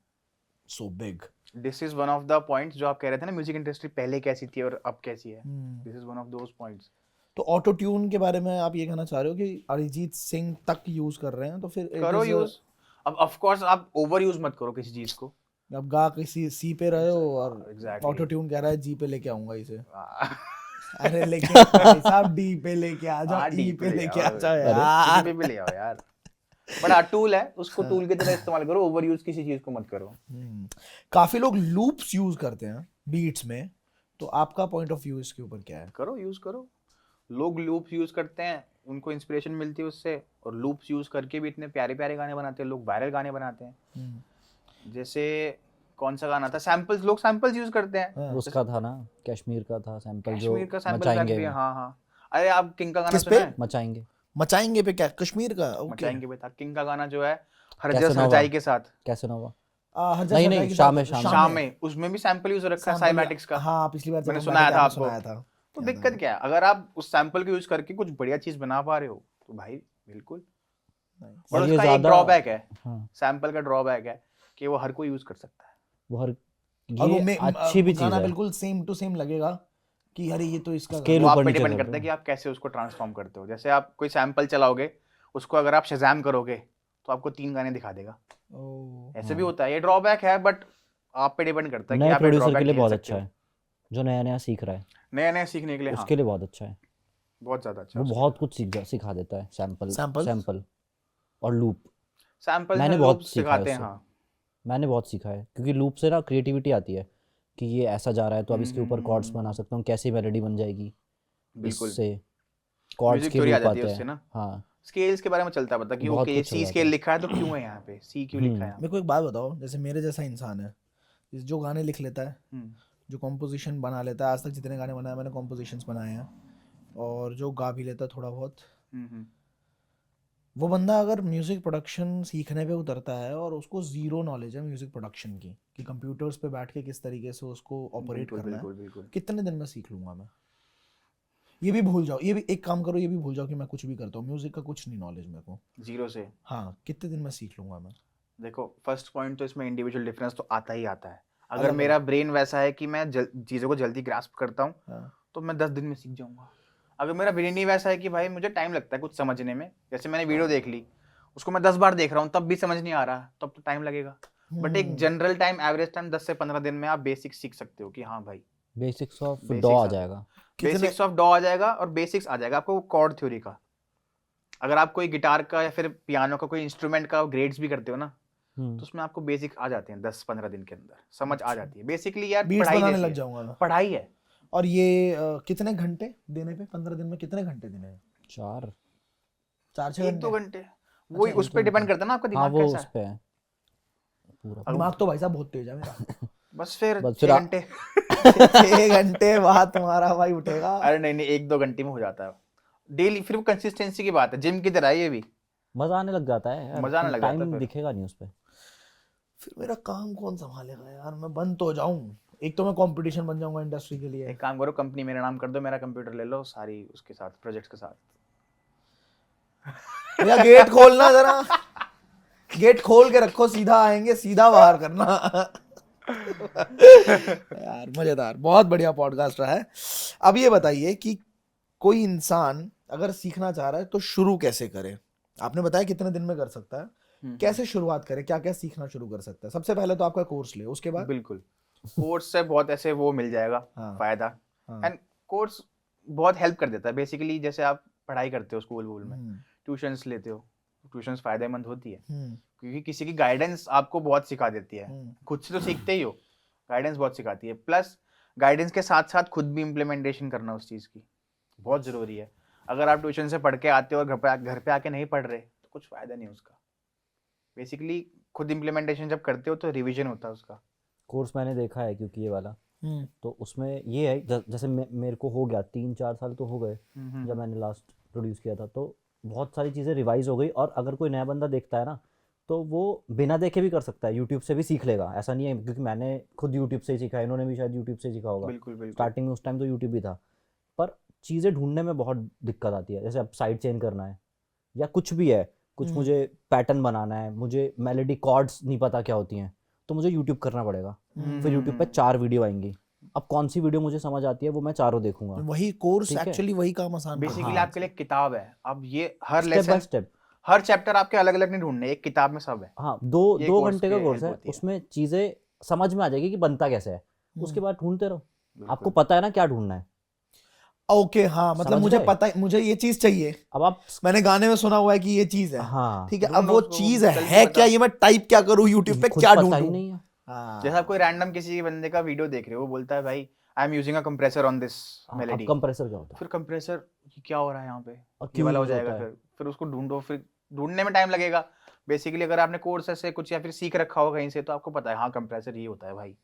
so big. This is one of the points जो आप कह रहे थे ना, म्यूजिक इंडस्ट्री पहले कैसी थी और अब कैसी है। This is one of those points. तो ऑटो ट्यून के बारे में आप ये कहना चाह रहे हो कि अरिजीत सिंह तक यूज कर रहे हैं, तो फिर करो यूज। अब ऑफ कोर्स आप ओवर यूज मत करो किसी चीज को। अब गा किसी सी पे रहे हो और Exactly. ऑटो ट्यून कह रहा है जी पे लेके आऊंगा इसे। हाँ, अरे लेकिन भाई साहब डी पे लेके आ जाओ, ई D पे लेके आ आओ। जाओ किसी यार। पे भी ले आओ यार। बट हाँ टूल है, उसको टूल की तरह इस्तेमाल करो, ओवर यूज किसी चीज को मत करो। काफी लोग लूप्स यूज करते हैं बीट्स में, तो आपका पॉइंट ऑफ व्यू इसके ऊपर क्या है? करो, यूज करो। लोग लूप्स यूज करते हैं, उनको इंस्पिरेशन मिलती है उससे, और लूप्स यूज करके भी इतने प्यारे प्यारे गाने बनाते हैं। लोग वायरल गाने बनाते हैं। जैसे कौन सा गाना था, सैंपल्स, लोग सैंपल्स यूज करते हैं। उसका था ना, कश्मीर का था सैंपल जो कश्मीर का सैंपल मचाएंगे भी है। में। हाँ हाँ। अरे आप किंग का गाना किस सुना पे? है? मचाएंगे मचाएंगे पे क्या? कश्मीर का? ओके। मचाएंगे पे था किंग का गाना जो है, कैसे हरजस ना हुआ? हरजाई के साथ। कैसे ना हुआ? हरजस नहीं, हरजाई नहीं, के शाम साथ- में, शाम में उसमें भी सैंपल यूज रखा है, sample- साइमैटिक्स का। हाँ, पिछली बार जब मैंने हम सुनाया बैठे थे, था आपने आपको। सुनाया था। तो याद दिक्कत है। क्या है, अगर आप उस सैंपल को यूज करके कुछ बढ़िया चीज बना पा रहे हो तो भाई बिल्कुल। Nice। और और ये उसका एक ज्यादा- ड्रॉबैक है, हाँ, सैंपल का ड्रॉबैक है कि वो हर कोई यूज कर सकता है। वो हर और वो ये अच्छी भी चीज गाना है। बिल्कुल सेम टू सेम लगेगा कि अरे ये तो इसका Scale वो आप ऊपर पे नीचे डिपेंड कर करता है दो। कि आप कैसे उसको ट्रांसफॉर्म करते हो। जैसे आप कोई सैंपल चलाओगे, उसको अगर आप शज़ैम करोगे तो आपको 3 गाने दिखा देगा। गाना। ऐसे भी होता है, ये ड्रॉबैक है, बट आप पे डिपेंड करता है कि नए आप ये प्रोड्यूसर ड्रॉबैक के लिए झेल बहुत सकते अच्छा हो। है, जो नया नया सीख रहा है नया नया सीखने के लिए। हाँ, उसके लिए बहुत अच्छा है। बहुत ज्यादा अच्छा। वो बहुत कुछ सिखा देता है। Samples? सैंपल और लूप सैंपल मैंने में बहुत लूप्स सीखा है सिखाते हैं। उससे। हाँ, मैंने बहुत सीखा है, क्योंकि लूप से ना क्रिएटिविटी आती है कि ये ऐसा जा रहा है तो अब इसके ऊपर कॉर्ड्स बना सकता हूँ, कैसी मेलोडी बन जाएगी बिल्कुल। इससे। कॉर्ड्स म्यूजिक के थ्योरी आ लूप जाती है आते उससे हैं। ना। हाँ, स्केल्स के बारे में चलता है पता कि बहुत ओके कुछ चल सी जाता स्केल है। लिखा है तो क्यों है यहाँ पे, सी क्यों लिखा है यहाँ मेरे को एक बात बताओ, जैसे मेरे जैसा इंसान है जो गाने लिख लेता है, पे? जो कॉम्पोजिशन बना लेता है, आज तक जितने गाने बनाए मैंने कॉम्पोजिशंस बनाए हैं, और जो गा भी लेता है थोड़ा बहुत, वो बंदा अगर म्यूजिक प्रोडक्शन सीखने पे उतरता है और उसको जीरो नॉलेज है म्यूजिक प्रोडक्शन की, कि कंप्यूटर्स पे बैठ के किस तरीके से उसको ऑपरेट बिल्कुल करना है, बिल्कुल बिल्कुल। कितने दिन में सीख लूंगा मैं? ये भी भूल जाओ, ये भी एक काम करो, ये भी भूल जाओ कि मैं कुछ भी करता हूँ, म्यूजिक का कुछ नहीं नॉलेज मेरे को। जीरो से। हाँ, कितने दिन में सीख लूंगा मैं? देखो फर्स्ट पॉइंट तो इसमें इंडिविजुअल डिफरेंस तो आता ही आता है। अगर अलग-अलग। मेरा ब्रेन वैसा है कि मैं चीज़ों को जल्दी ग्रास्प करता हूँ हाँ। तो मैं 10 दिन में सीख जाऊंगा। अगर मेरा ब्रेन ही वैसा है कि भाई मुझे टाइम लगता है कुछ समझने में, जैसे मैंने वीडियो देख ली, उसको मैं 10 बार देख रहा हूँ तब भी समझ नहीं आ रहा, तब तो टाइम लगेगा। बट एक जनरल टाइम, एवरेज टाइम 10 से 15 दिन में आप बेसिक सीख सकते हो कि हाँ भाई बेसिक्स ऑफ Basics डॉ आ आ- जाएगा। बेसिक्स ऑफ डॉ आ जाएगा और बेसिक्स आ जाएगा आपको कॉर्ड थ्योरी का। अगर आप कोई गिटार का या फिर पियानो का कोई इंस्ट्रूमेंट का ग्रेड्स भी करते हो ना, तो उसमें आपको बेसिक आ जाते हैं 10-15 दिन के अंदर, समझ आ जाती है बेसिकली यार। बीट्स पढ़ाई बनाने जैसी लग है, जाऊंगा मैं। पढ़ाई है। और ये कितने घंटे देने पे 15 दिन में कितने घंटे देने हैं? 4-6 1-2 घंटे? घंटे, वही अच्छा, उस पे डिपेंड करता है ना आपका हाँ दिमाग वो कैसा उस है। पे है पूरा। दिमाग तो भाई साहब बहुत तेज है मेरा। बस फिर बस 6 फिर घंटे 6 घंटे बाद तुम्हारा भाई उठेगा। अरे नहीं नहीं, 1-2 घंटे में हो जाता है डेली। फिर वो कंसिस्टेंसी की बात है, जिम की तरह है ये भी, मजा आने लग जाता है यार, मजा आने लग जाता है टाइम फिर। दिखेगा नहीं उस पे। फिर मेरा काम कौन संभालेगा यार, मैं बंद तो जाऊं। एक तो मैं कंपटीशन बन जाऊंगा इंडस्ट्री के लिए। एक काम करो, कंपनी मेरा नाम कर दो, मेरा कंप्यूटर ले लो सारी उसके साथ, प्रोजेक्ट्स के साथ। भैया गेट खोलना जरा, गेट खोल के रखो, सीधा आएंगे, सीधा बाहर करना। यार मजेदार, बहुत बढ़िया पॉडकास्ट रहा है। अब ये बताइए कि कोई इंसान अगर सीखना चाह रहा है तो शुरू कैसे करे? आपने बताया कितने दिन में कर सकता है, कैसे शुरुआत करे, क्या क्या सीखना शुरू कर सकता है? सबसे पहले तो आपका कोर्स ले, उसके बाद बिल्कुल, कोर्स से बहुत ऐसे वो मिल जाएगा हाँ, फायदा। हाँ, एंड कोर्स बहुत हेल्प कर देता है बेसिकली। जैसे आप पढ़ाई करते हो स्कूल वूल में, ट्यूशंस लेते हो, ट्यूशंस फायदेमंद होती है क्योंकि किसी की गाइडेंस आपको बहुत सिखा देती है। खुद से तो सीखते ही हो, गाइडेंस बहुत सिखाती है। प्लस गाइडेंस के साथ साथ खुद भी इम्प्लीमेंटेशन करना उस चीज़ की बहुत ज़रूरी है। अगर आप ट्यूशन से पढ़ के आते हो और घर पे आके नहीं पढ़ रहे तो कुछ फ़ायदा नहीं उसका। बेसिकली खुद इम्प्लीमेंटेशन जब करते हो तो रिवीजन होता है उसका। कोर्स मैंने देखा है क्योंकि ये वाला, तो उसमें ये है जैसे मेरे को हो गया 3-4 साल तो हो गए जब मैंने लास्ट प्रोड्यूस किया था, तो बहुत सारी चीज़ें रिवाइज हो गई। और अगर कोई नया बंदा देखता है ना तो वो बिना देखे भी कर सकता है, यूट्यूब से भी सीख लेगा, ऐसा नहीं है। क्योंकि मैंने खुद यूट्यूब से ही सीखा है, इन्होंने भी शायद यूट्यूब से सीखा होगा। बिल्कुल बिल्कुल। स्टार्टिंग में उस टाइम तो यूट्यूब भी था, पर चीज़ें ढूंढने में बहुत दिक्कत आती है। जैसे अब साइड चेंज करना है या कुछ भी है, कुछ मुझे पैटर्न बनाना है, मुझे मेलोडी कॉर्ड्स नहीं पता क्या होती हैं, तो मुझे यूट्यूब करना पड़ेगा। फिर यूट्यूब पे 4 वीडियो आएंगी, अब कौन सी वीडियो मुझे समझ आती है वो मैं चारों देखूंगा। वही कोर्स ठीक है। एक्चुअली वही काम आसान करता है। बेसिकली आपके लिए किताब है। अब ये हर स्टेप बाय लेसन, स्टेप। हर चैप्टर आपके अलग अलग नहीं ढूंढने, एक किताब में सब है। हाँ, दो ये दो कोर्स घंटे का की कोर्स हेल्प है, होती है। उसमें चीज़ें समझ में आ जाएगी कि बनता कैसे है। उसके बाद ढूंढते रहो, बिल्कुल। आपको पता है ना क्या ढूंढना है। ओके हाँ, मतलब समझ मुझे गए? पता है, मुझे ये चीज चाहिए, अब आप मैंने गाने में सुना हुआ है कि ये चीज है। हाँ, ठीक है, अब ढूंढो वो उसको, चीज जल्दी है बताओ। क्या, ये मैं टाइप क्या करूँ यूट्यूब पे, खुद क्या पता ही ढूंढूं? नहीं है। हाँ, जैसे आप कोई रैंडम किसी बंदे का वीडियो देख रहे हो, वो बोलता है भाई I am using a compressor on this अब मेलोडी। कंप्रेसर क्या होता है फिर कंप्रेसर क्या हो रहा है यहाँ पे, और ये क्यों वाला हो यूज जाएगा। होता है? फिर उसको ढूंढो, फिर ढूंढने में टाइम लगेगा। बेसिकली अगर आपने कोर्स से कुछ या फिर सीख रखा हो कहीं से, तो आपको पता है हाँ कंप्रेसर ये होता है भाई।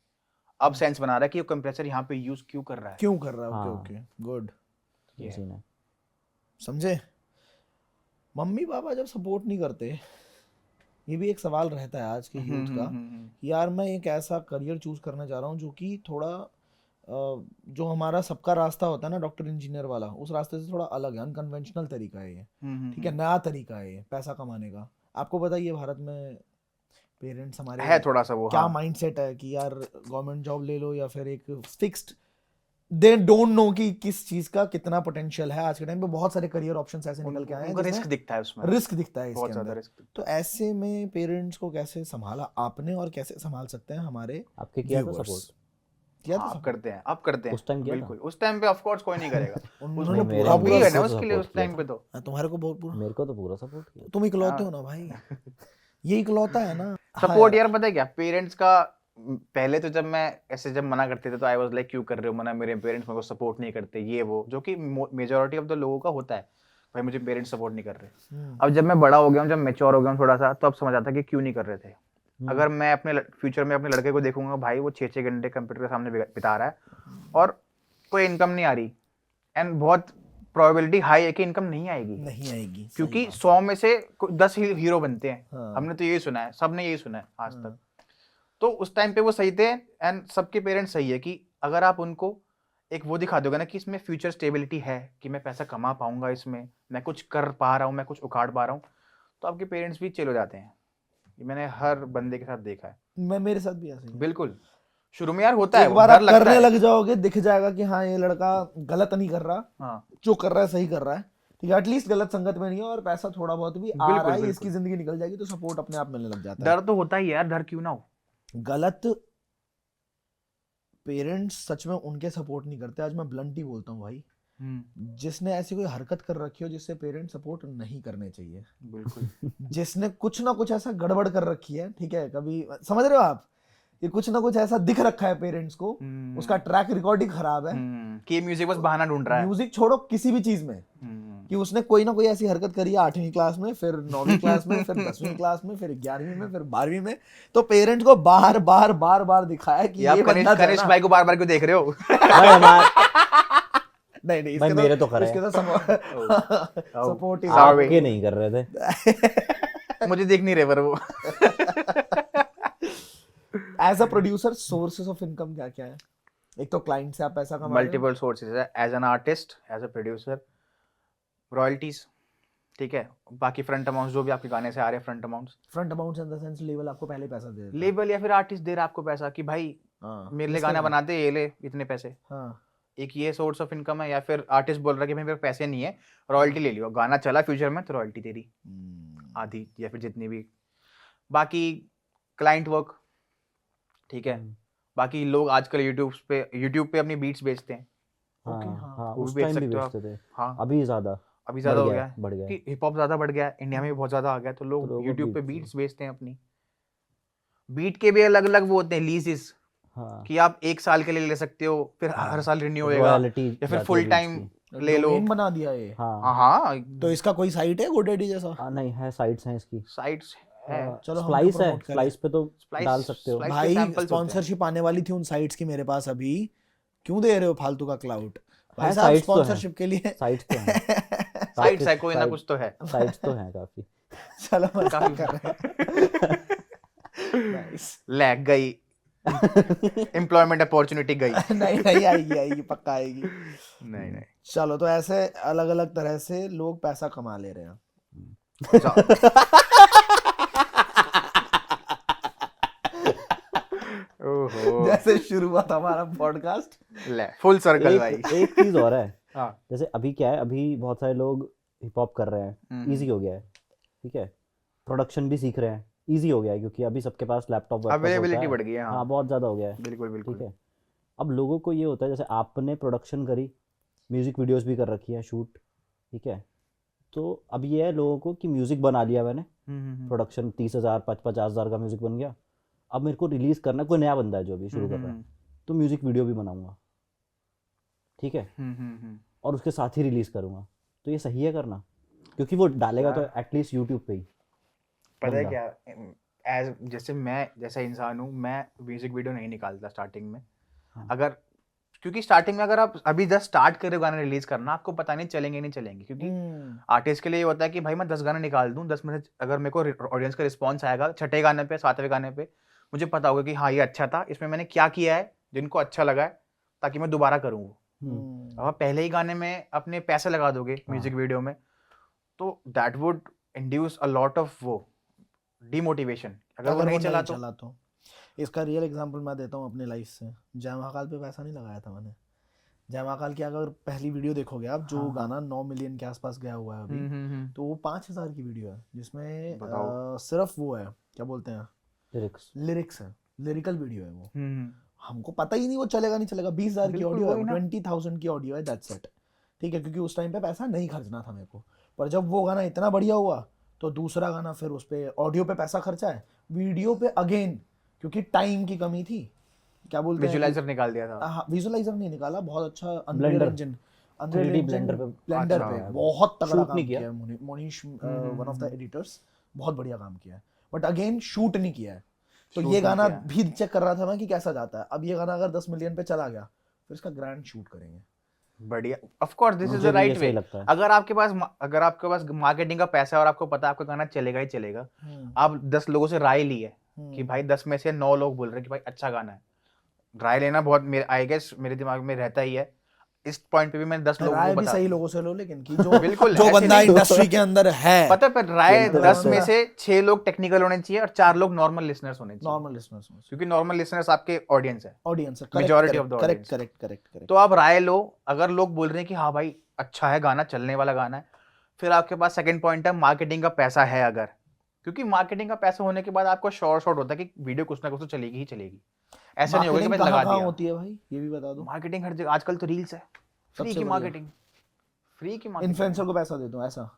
अब सेंस बना रहा है कि ये कंप्रेसर यहाँ पे यूज क्यों कर रहा है। क्यों कर रहा है? ओके हाँ। ओके, गुड, ये ये सीन है। समझे। मम्मी पापा जब सपोर्ट नहीं करते, ये भी एक सवाल रहता है आज के यूथ का, यार मैं एक ऐसा करियर चूज करना चाह रहा हूँ जो कि थोड़ा जो हमारा सबका रास्ता होता है ना, डॉक्टर इंजीनियर वाला, उस रास्ते से थोड़ा अलग है, अनकन्वेंशनल तरीका है ये। ठीक है, नया तरीका है ये पैसा कमाने का। आपको बताइए भारत में पेरेंट्स हमारे है थोड़ा सा वो, क्या हाँ। माइंडसेट है कि यार गवर्नमेंट जॉब ले लो या फिर एक फिक्स्ड, दे डोंट नो कि किस चीज का कितना पोटेंशियल है। आज के टाइम पे बहुत सारे करियर ऑप्शंस ऐसे निकल के आए हैं उनको रिस्क जिसमें दिखता है उसमें, रिस्क दिखता है बहुत इसके ज्यादा अंदर। रिस्क। तो ऐसे में पेरेंट्स को कैसे संभाला आपने और कैसे संभाल सकते हैं हमारे आपके किया था viewers? सपोर्ट किया था आप support? करते हैं, आप करते हैं उस time किया था? बिल्कुल। उस टाइम पे ऑफ कोर्स कोई नहीं करेगा। उन्होंने नहीं, मेरे पूरा हॉबी पूरा है ना मेरे को उसके लिए support उस टाइम किया पे तो। हाँ, तुम्हारे को बहुत पूरा, मेरे को तो पूरा सपोर्ट किया। तुम इकलौते हाँ। हो ना भाई, ये इकलौता है ना। सपोर्ट यार पता है क्या, पेरेंट्स का पहले तो जब मैं ऐसे जब मना करते थे तो आई वाज लाइक क्यों कर रहे हो मना, मेरे पेरेंट्स मेरे को सपोर्ट नहीं करते, ये वो, जो कि मेजॉरिटी ऑफ द लोगों का होता है भाई, मुझे पेरेंट्स सपोर्ट नहीं कर रहे। अब जब मैं बड़ा हो गया हूँ, जब मैच्योर हो गया हूँ थोड़ा सा, तो अब समझ आता है कि क्यों नहीं कर रहे थे। अगर मैं अपने फ्यूचर में अपने लड़के को देखूंगा, भाई वो 6-6 घंटे कंप्यूटर के सामने बिता रहा है और कोई इनकम नहीं आ रही, एंड बहुत प्रोबेबिलिटी हाई है कि इनकम नहीं आएगी, नहीं आएगी, क्योंकि 100 में से 10 हीरो बनते हैं। हाँ। हमने तो यही सुना है, सबने यही सुना है आज तक। तो उस टाइम पे वो सही थे, एंड सबके पेरेंट्स सही है कि अगर आप उनको एक वो दिखा दोगे ना कि इसमें फ्यूचर स्टेबिलिटी है, कि मैं पैसा कमा पाऊंगा, इसमें मैं कुछ कर पा रहा हूँ, मैं कुछ उखाड़ पा रहा हूँ, तो आपके पेरेंट्स भी चिल हो जाते हैं। ये मैंने हर बंदे के साथ देखा है। मैं मेरे साथ भी ऐसे ही है। बिल्कुल, शुरू में यार होता है, एक वो बार डर आप लगता करने है। लग जाओगे, दिख जाएगा कि हाँ ये लड़का गलत नहीं कर रहा, हाँ जो कर रहा है सही कर रहा है, ठीक है, एटलीस्ट गलत संगत में नहीं है और पैसा थोड़ा बहुत भी आ बिल्कुल, रहा है, बिल्कुल। इसकी जिंदगी निकल जाएगी, तो सपोर्ट अपने आप मिलने लग जाता है। डर तो होता ही है यार, डर क्यों ना हो। गलत पेरेंट्स सच में उनके सपोर्ट नहीं करते, आज मैं ब्लंट ही बोलता हूँ भाई। जिसने ऐसी कोई हरकत कर रखी हो जिससे पेरेंट्स सपोर्ट नहीं करने चाहिए, बिल्कुल जिसने कुछ ना कुछ ऐसा गड़बड़ कर रखी है, ठीक है, कभी समझ रहे हो आप, ये कुछ ना कुछ ऐसा दिख रखा है पेरेंट्स को, उसका ट्रैक रिकॉर्ड ही खराब है, कि ये म्यूजिक बस बहाना ढूंढ रहा है। म्यूजिक छोड़ो किसी भी चीज में, कि उसने कोई ना कोई ऐसी हरकत करी है 8वीं क्लास में, फिर 9वीं क्लास में, फिर 10वीं क्लास में, फिर 11वीं में, फिर 12वीं में, तो पेरेंट्स को बार बार बार बार दिखाया कि आप ये बंदा जो है कनिष्क ना, भाई को बार बार क्यों देख रहे हो? भाई हमारे नहीं भाई मेरे तो खरे इसके तो सपोर्ट Sorry. आपके नहीं कर रहे थे। मुझे देख नहीं रहे पर वो। As a producer sources of income क्या क्या है? एक तो क्लाइंट से आप पैसा कमा रहे हो, मल्टीपल सोर्सेज है, as an artist, as a producer, royalties, ठीक है, बाकी फ्रंट अमाउंट्स जो भी आपके गाने से आ रहे हैं, front amounts, front amounts in the sense level आपको पहले पैसा दे देता है। लेबल या फिर आर्टिस्ट दे रहा है आपको पैसा कि भाई हाँ, मेरे लिए इसके गाना बाद- बनाते ये ले इतने पैसे। हाँ, एक ये सोर्स ऑफ इनकम है, या फिर आर्टिस्ट बोल रहा है कि भाई मेरे पास पैसे नहीं है, रॉयल्टी ले लियो, गाना चला फ्यूचर में तो रॉयल्टी तेरी आधी या फिर जितनी भी। बाकी क्लाइंट वर्क, ठीक है, बाकी लोग आजकल यूट्यूब पे अपनी बीट्स बेचते हैं। हाँ Okay, हाँ, हाँ वो उस भी बेच टाइम भी सकते हो आप। बेचते थे, हाँ, अभी ज्यादा अभी ज्यादा बढ़ हो गया गया है बढ़ गया कि हिप हॉप ज्यादा बढ़ गया है, इंडिया में भी बहुत ज्यादा आ गया है, तो तो लोग लोग यूट्यूब पे beats बीट्स बेचते हैं अपनी। बीट के भी अलग अलग वो होते हैं, लीजेस, हाँ कि आप 1 साल के लिए ले सकते हो, फिर हर साल रिन्यू होएगा, रॉयल्टी या फिर फुल टाइम ले लो। डोमेन बना दिया ये। हाँ हाँ, तो इसका कोई साइट है GoDaddy जैसा? नहीं है, साइट्स हैं इसकी, साइट्स है। चलो हम स्प्लाइस तो है, promote करें। स्प्लाइस पे तो Splice- डाल सकते हो। Splice- भाई samples होते हैं। स्पॉन्सरशिप आने वाली थी उन साइट्स की मेरे पास, अभी क्यों दे रहे हो फालतू का क्लाउड? भाई है, साहब sites तो हैं। स्पॉन्सरशिप के लिए साइट्स तो हैं, साइट्स है, कोई ना कुछ तो है। साइट्स तो हैं काफी। चलो मजाक काफी कर रहे हैं। Nice. लैग गई, एम्प्लॉयमेंट अपॉर्चुनिटी गई। नहीं नहीं, आएगी आएगी, पक्का आएगी। नहीं नहीं, चलो, तो ऐसे अलग अलग तरह से लोग पैसा कमा ले रहे हैं। ओहो, जैसे शुरू हुआ था हमारा पॉडकास्ट, ले फुल सर्कल भाई। एक चीज और है, हाँ, जैसे अभी क्या है, अभी बहुत सारे लोग हिप हॉप कर रहे हैं, इजी हो गया है, ठीक है, प्रोडक्शन भी सीख रहे हैं, इजी हो गया है, क्योंकि अभी सबके पास लैपटॉप अवेलेबिलिटी बढ़ गई है। हाँ हाँ, बहुत ज्यादा हो गया है, बिल्कुल बिल्कुल। ठीक है। अब लोगों को ये होता है, जैसे आपने प्रोडक्शन करी, म्यूजिक वीडियोस भी कर रखी है, शूट, ठीक है, तो अब ये है लोगों को कि म्यूजिक बना लिया मैंने, प्रोडक्शन 30,000 50,000 का म्यूजिक बन गया, अब मेरे को रिलीज करना, कोई नया बंदा है जो अभी शुरू कर रहा है, तो म्यूजिक वीडियो भी बनाऊंगा, ठीक है, और उसके साथ ही रिलीज करूंगा, तो ये सही है करना, क्योंकि वो डालेगा तो एटलीस्ट यूट्यूब पे ही। पता है बंदा। क्या, एज जैसे मैं जैसा इंसान हूँ, मैं म्यूजिक वीडियो नहीं निकालता स्टार्टिंग में। हाँ। अगर क्योंकि स्टार्टिंग में अगर आप अभी जस्ट स्टार्ट कर रहे हो गाना रिलीज करना, आपको पता नहीं चलेंगे नहीं चलेंगे, क्योंकि आर्टिस्ट के लिए ये होता है कि भाई मैं 10 गाने निकाल दूं, 10 में से अगर मेरे को ऑडियंस का रिस्पॉन्स आएगा, छठे गाने पे 7वें गाने पे मुझे पता होगा कि हाँ ये अच्छा था, इसमें मैंने क्या किया है जिनको अच्छा लगा है, ताकि मैं दोबारा करूँ वो। अब आप पहले ही गाने में अपने पैसे लगा दोगे म्यूजिक वीडियो में, तो that would induce a lot of वो डिमोटिवेशन, अगर वो नहीं चला तो। इसका रियल एग्जांपल मैं देता हूँ अपनी लाइफ से। जय महाकाल पे पैसा नहीं लगाया था मैंने। जय महाकाल की अगर पहली वीडियो देखोगे आप, जो गाना 9 मिलियन के आसपास गया हुआ है अभी, तो वो 5,000 की वीडियो है, जिसमें सिर्फ वो है, क्या बोलते हैं, लिरिक्स है, लिरिकल वीडियो है वो। हमको पता ही नहीं वो चलेगा नहीं चलेगा, 20,000 की ऑडियो है, 20,000 की ऑडियो है, दैट्स इट, ठीक है, क्योंकि उस टाइम पे पैसा नहीं खर्चना था मेरे को। पर जब वो गाना इतना बढ़िया हुआ, तो दूसरा गाना, फिर उस पे ऑडियो पे पैसा खर्चा है, वीडियो पे अगेन, क्योंकि टाइम की कमी थी, क्या बोलते हैं, विजुअलाइजर निकाल दिया था। हाँ, विजुअलाइजर नहीं निकाला, बहुत अच्छा Blender. इंजन, 3D Blender पे ब्लेंडर अच्छा, पे बहुत तगड़ा shoot काम नहीं किया किया। है Monish, one of the editors, बहुत बढ़िया काम किया है, बट अगेन शूट नहीं किया है। तो Shoot ये नहीं गाना किया। भी चेक कर रहा था मैं कि कैसा जाता है। अब ये गाना अगर 10 मिलियन पे चला गया, फिर इसका ग्रैंड शूट करेंगे। बढ़िया, ऑफ कोर्स दिस इज मुझे द भी ये राइट सही वे। लगता है। अगर आपके पास मार्केटिंग का पैसा है और आपको पता है आपका गाना चलेगा ही चलेगा, आप 10 लोगों से राय ली है कि भाई 10 में से 9 लोग बोल रहे हैं कि भाई अच्छा गाना है, राय लेना बहुत आई गेस मेरे दिमाग में रहता ही है। इस पॉइंट पे भी मैंने 10 लोगों राय को भी बता, सही लोगों से लो, लेकिन कि जो बिल्कुल जो ऐसे बंदा नहीं। इंडस्ट्री के अंदर है, पता है, पर राय चलते 10 रहते में हैं। से 6 लोग टेक्निकल होने चाहिए और 4 लोग नॉर्मल लिसनर्स होने चाहिए, नॉर्मल लिसनर्स, क्योंकि नॉर्मल लिसनर्स आपके ऑडियंस है, ऑडियंस है, Majority of the correct audience. Correct correct correct. तो आप राय लो। अगर लोग बोल रहे हैं कि हाँ भाई अच्छा है गाना, चलने वाला गाना है, फिर आपके पास सेकंड पॉइंट है मार्केटिंग का पैसा है अगर, क्योंकि मार्केटिंग का पैसा होने के बाद आपको शॉर्ट होता है कि वीडियो कुछ ना कुछ तो चलेगी ही चलेगी, ऐसा नहीं होगा कि मैं लगा दिया। होती है भाई, ये भी बता दो। मार्केटिंग हर जगह आजकल तो रील्स है, फ्री सबसे की बढ़िया। मार्केटिंग, फ्री की मार्केटिंग, इन्फ्लुएंसर को पैसा दे दूं ऐसा?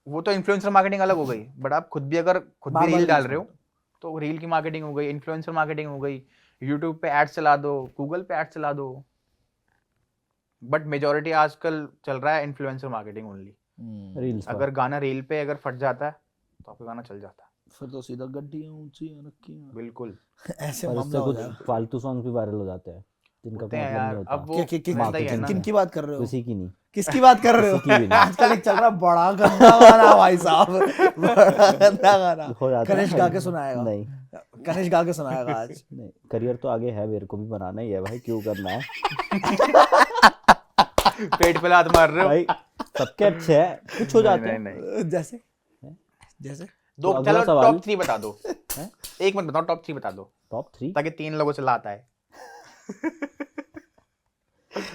वो तो इन्फ्लुएंसर मार्केटिंग अलग हो गई, बट आप खुद भी अगर खुद भी बार-बार रील डाल reels रहे हो तो रील की मार्केटिंग हो गई, इन्फ्लुएंसर मार्केटिंग हो गई, यूट्यूब पे एड्स चला दो, गूगल पे एड्स चला दो, बट मेजोरिटी आजकल चल रहा है इन्फ्लुएंसर मार्केटिंग ओनली। रील्स अगर गाना रील पे अगर फट जाता है तो आपका गाना चल जाता है। फिर तो सीधा गड्डियां ऊंची रखी हैं। बिल्कुल ऐसे पर मामला इससे हो कुछ जाएगा। फालतू सॉन्ग भी वायरल हो जाते हैं जिनका होते कोई हैं मतलब नहीं यार। होता। अब वो रहता ही है ना। किन की बात कर रहे हो? किसी की नहीं। किसकी बात कर रहे हो? किसी की भी नहीं। आजकल एक चल रहा बड़ा गंदा गाना भाई साहब, बड़ा गंदा गाना। हो जाता है कनिष्क गा के सुनाएगा। नहीं कनिष्क गा के सुनाएगा आज। नहीं, करियर तो आगे है, मेरे को भी बनाना ही है भाई, क्यों करना है पेट पे लात मार रहे हो भाई, सबके अच्छे है, कुछ हो जाते नहीं, हैं। नहीं। जैसे जैसे दो, तो अगला चलो सवाल। टॉप 3 बता दो। एक मत बताओ, टॉप 3 बता दो टॉप 3 ताकि 3 लोगों से लाता है।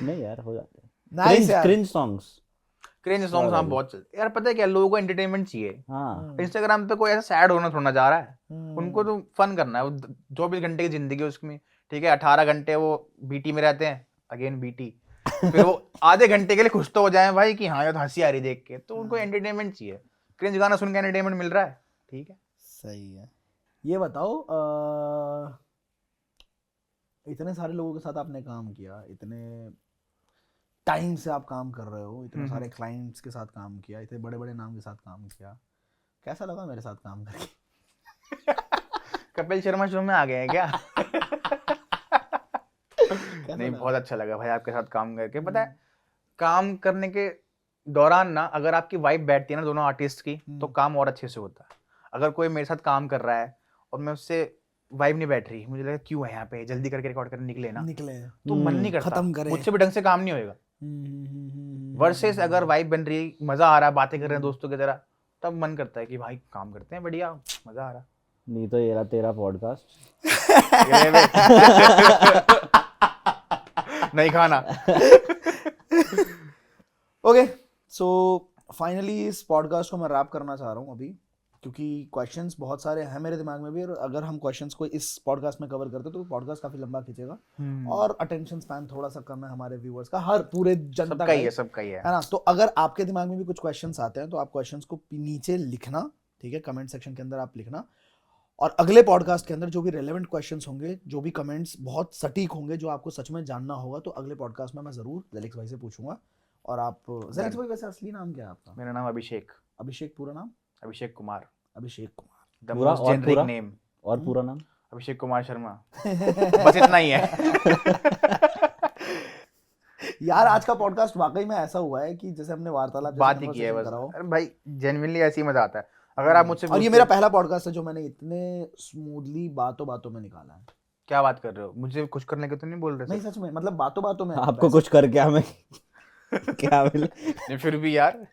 नहीं यार, हो जाते हैं। नाइस यार। Cringe songs. क्रिंज सॉन्ग्स हम बहुत चलते यार, पता है क्या, लोगों को एंटरटेनमेंट चाहिए। हाँ इंस्टाग्राम पे कोई ऐसा सैड होना थोड़ा जा रहा है, उनको तो फन करना है। 24 घंटे की जिंदगी है उसमें, ठीक है, 18 घंटे वो बीटी में रहते हैं, अगेन बीटी, फिर वो आधे घंटे के लिए खुश तो हो जाए भाई कि हाँ यार तो हंसी आ रही देख के, तो उनको एंटरटेनमेंट चाहिए। क्रिंज गाना सुन के एंटरटेनमेंट मिल रहा है, ठीक है। सही है। ये बताओ इतने सारे लोगों के साथ आपने काम किया, इतने टाइम से आप काम कर रहे हो, इतने सारे क्लाइंट्स के साथ काम किया, इतने बड़े बड़े नाम के साथ काम किया, कैसा लगा मेरे साथ काम करके? कपिल शर्मा शो में आ गए हैं क्या? कैसा नहीं, लगा? बहुत अच्छा लगा भाई आपके साथ काम करके। पता है, काम करने के दौरान ना अगर आपकी वाइब बैठती है ना दोनों आर्टिस्ट की, तो काम और अच्छे से होता है। अगर कोई मेरे साथ काम कर रहा है और मैं उससे वाइब नहीं बैठ रही, मुझे लगा क्यों है यहाँ पे, जल्दी करके रिकॉर्ड करने निकले ना, निकले तो मन नहीं करता, खत्म करे। मुझसे भी ढंग से काम नहीं होएगा। वर्सेस अगर वाइब बन रही, मजा आ रहा है, बातें कर रहे हैं दोस्तों की तरह, तब मन करता है कि भाई काम करते हैं, बढ़िया, मजा आ रहा। नहीं तो ये रहा तेरा पॉडकास्ट। नहीं खाना। ओके, सो फाइनली इस पॉडकास्ट को मैं रैप करना चाह रहा हूँ अभी, क्योंकि क्वेश्चंस बहुत सारे हैं मेरे दिमाग में भी, और अगर हम क्वेश्चंस को इस पॉडकास्ट में कवर करते तो पॉडकास्ट काफी लंबा खींचेगा और अटेंशन स्पैन थोड़ा सा कम है हमारे व्यूअर्स का, हर पूरे जनता सबका का ही है, सबका ही है। है ना। तो अगर आपके दिमाग में भी कुछ क्वेश्चंस आते हैं तो आप क्वेश्चंस को नीचे लिखना, ठीक है, कमेंट सेक्शन के अंदर आप लिखना, और अगले पॉडकास्ट के अंदर जो भी रेलेवेंट क्वेश्चंस होंगे, जो भी कमेंट्स बहुत सटीक होंगे, जो आपको सच में जानना होगा, तो अगले पॉडकास्ट में मैं जरूर जेलिक्स भाई से पूछूंगा। और आप जेलिक्स भाई, वैसे असली नाम क्या है आपका? मेरा नाम अभिषेक, अभिषेक, पूरा नाम? अभिषेक कुमार, अभिषेक कुमार। द पूरा मोस्ट और जेनरिक पूरा? नेम। और पूरा नाम? अभिषेक कुमार शर्मा। बस इतना ही है। यार आज का पॉडकास्ट वाकई में ऐसा हुआ है कि जैसे हमने वार्तालाप जैसे बात ही की है conversation बस। करा हो। अरे भाई जेन्युइनली ऐसे ही मजा आता है। अगर आप मुझसे और ये पूछते- मेरा पहला पॉडकास्ट है जो मैंने इतने स्मूथली बातों बातों में निकाला है। क्या बात कर रहे हो, मुझे खुश करने के तो नहीं बोल रहे नहीं सर? सच में, मतलब बातों बातों में आपको कुछ करके हमें क्या मिले? नहीं, फिर भी यार।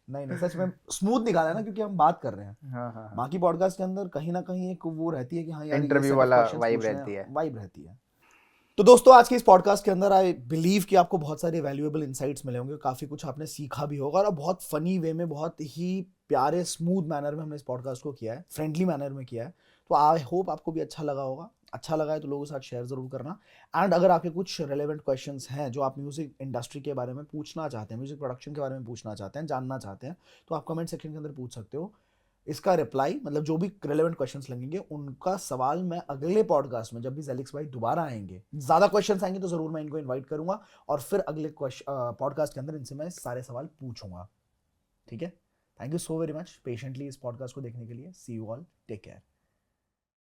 नहीं सच में स्मूथ निकाला है ना, क्योंकि हम बात कर रहे हैं। हाँ हाँ हाँ। बाकी पॉडकास्ट के अंदर कहीं ना कहीं एक वो रहती है कि हाँ यार ये Interview set of वाला questions vibe पूछने हैं, रहती है। vibe रहती है। तो दोस्तों आज के इस पॉडकास्ट के अंदर आई बिलीव कि आपको बहुत सारे वैल्यूएबल इनसाइट्स मिले होंगे, काफी कुछ आपने सीखा भी होगा, और बहुत फनी वे में, बहुत ही प्यारे स्मूथ मैनर में हमने इस पॉडकास्ट को किया है, फ्रेंडली मैनर में किया है। तो आई होप आपको भी अच्छा लगा होगा। अच्छा लगा है तो लोगों के साथ शेयर जरूर करना। एंड अगर आपके कुछ रेलेवेंट क्वेश्चंस हैं जो आप म्यूजिक इंडस्ट्री के बारे में पूछना चाहते हैं, म्यूजिक प्रोडक्शन के बारे में पूछना चाहते हैं, जानना चाहते हैं, तो आप कमेंट सेक्शन के अंदर पूछ सकते हो। इसका रिप्लाई, मतलब जो भी रेलेवेंट क्वेश्चंस लगेंगे उनका सवाल मैं अगले पॉडकास्ट में, जब भी जेलिक्स भाई दोबारा आएंगे, ज्यादा क्वेश्चंस आएंगे तो जरूर मैं इनको इनवाइट करूंगा और फिर अगले पॉडकास्ट के अंदर इनसे मैं सारे सवाल पूछूंगा। ठीक है, thank you so very much patiently इस पॉडकास्ट को देखने के लिए। सी यू ऑल, टेक केयर।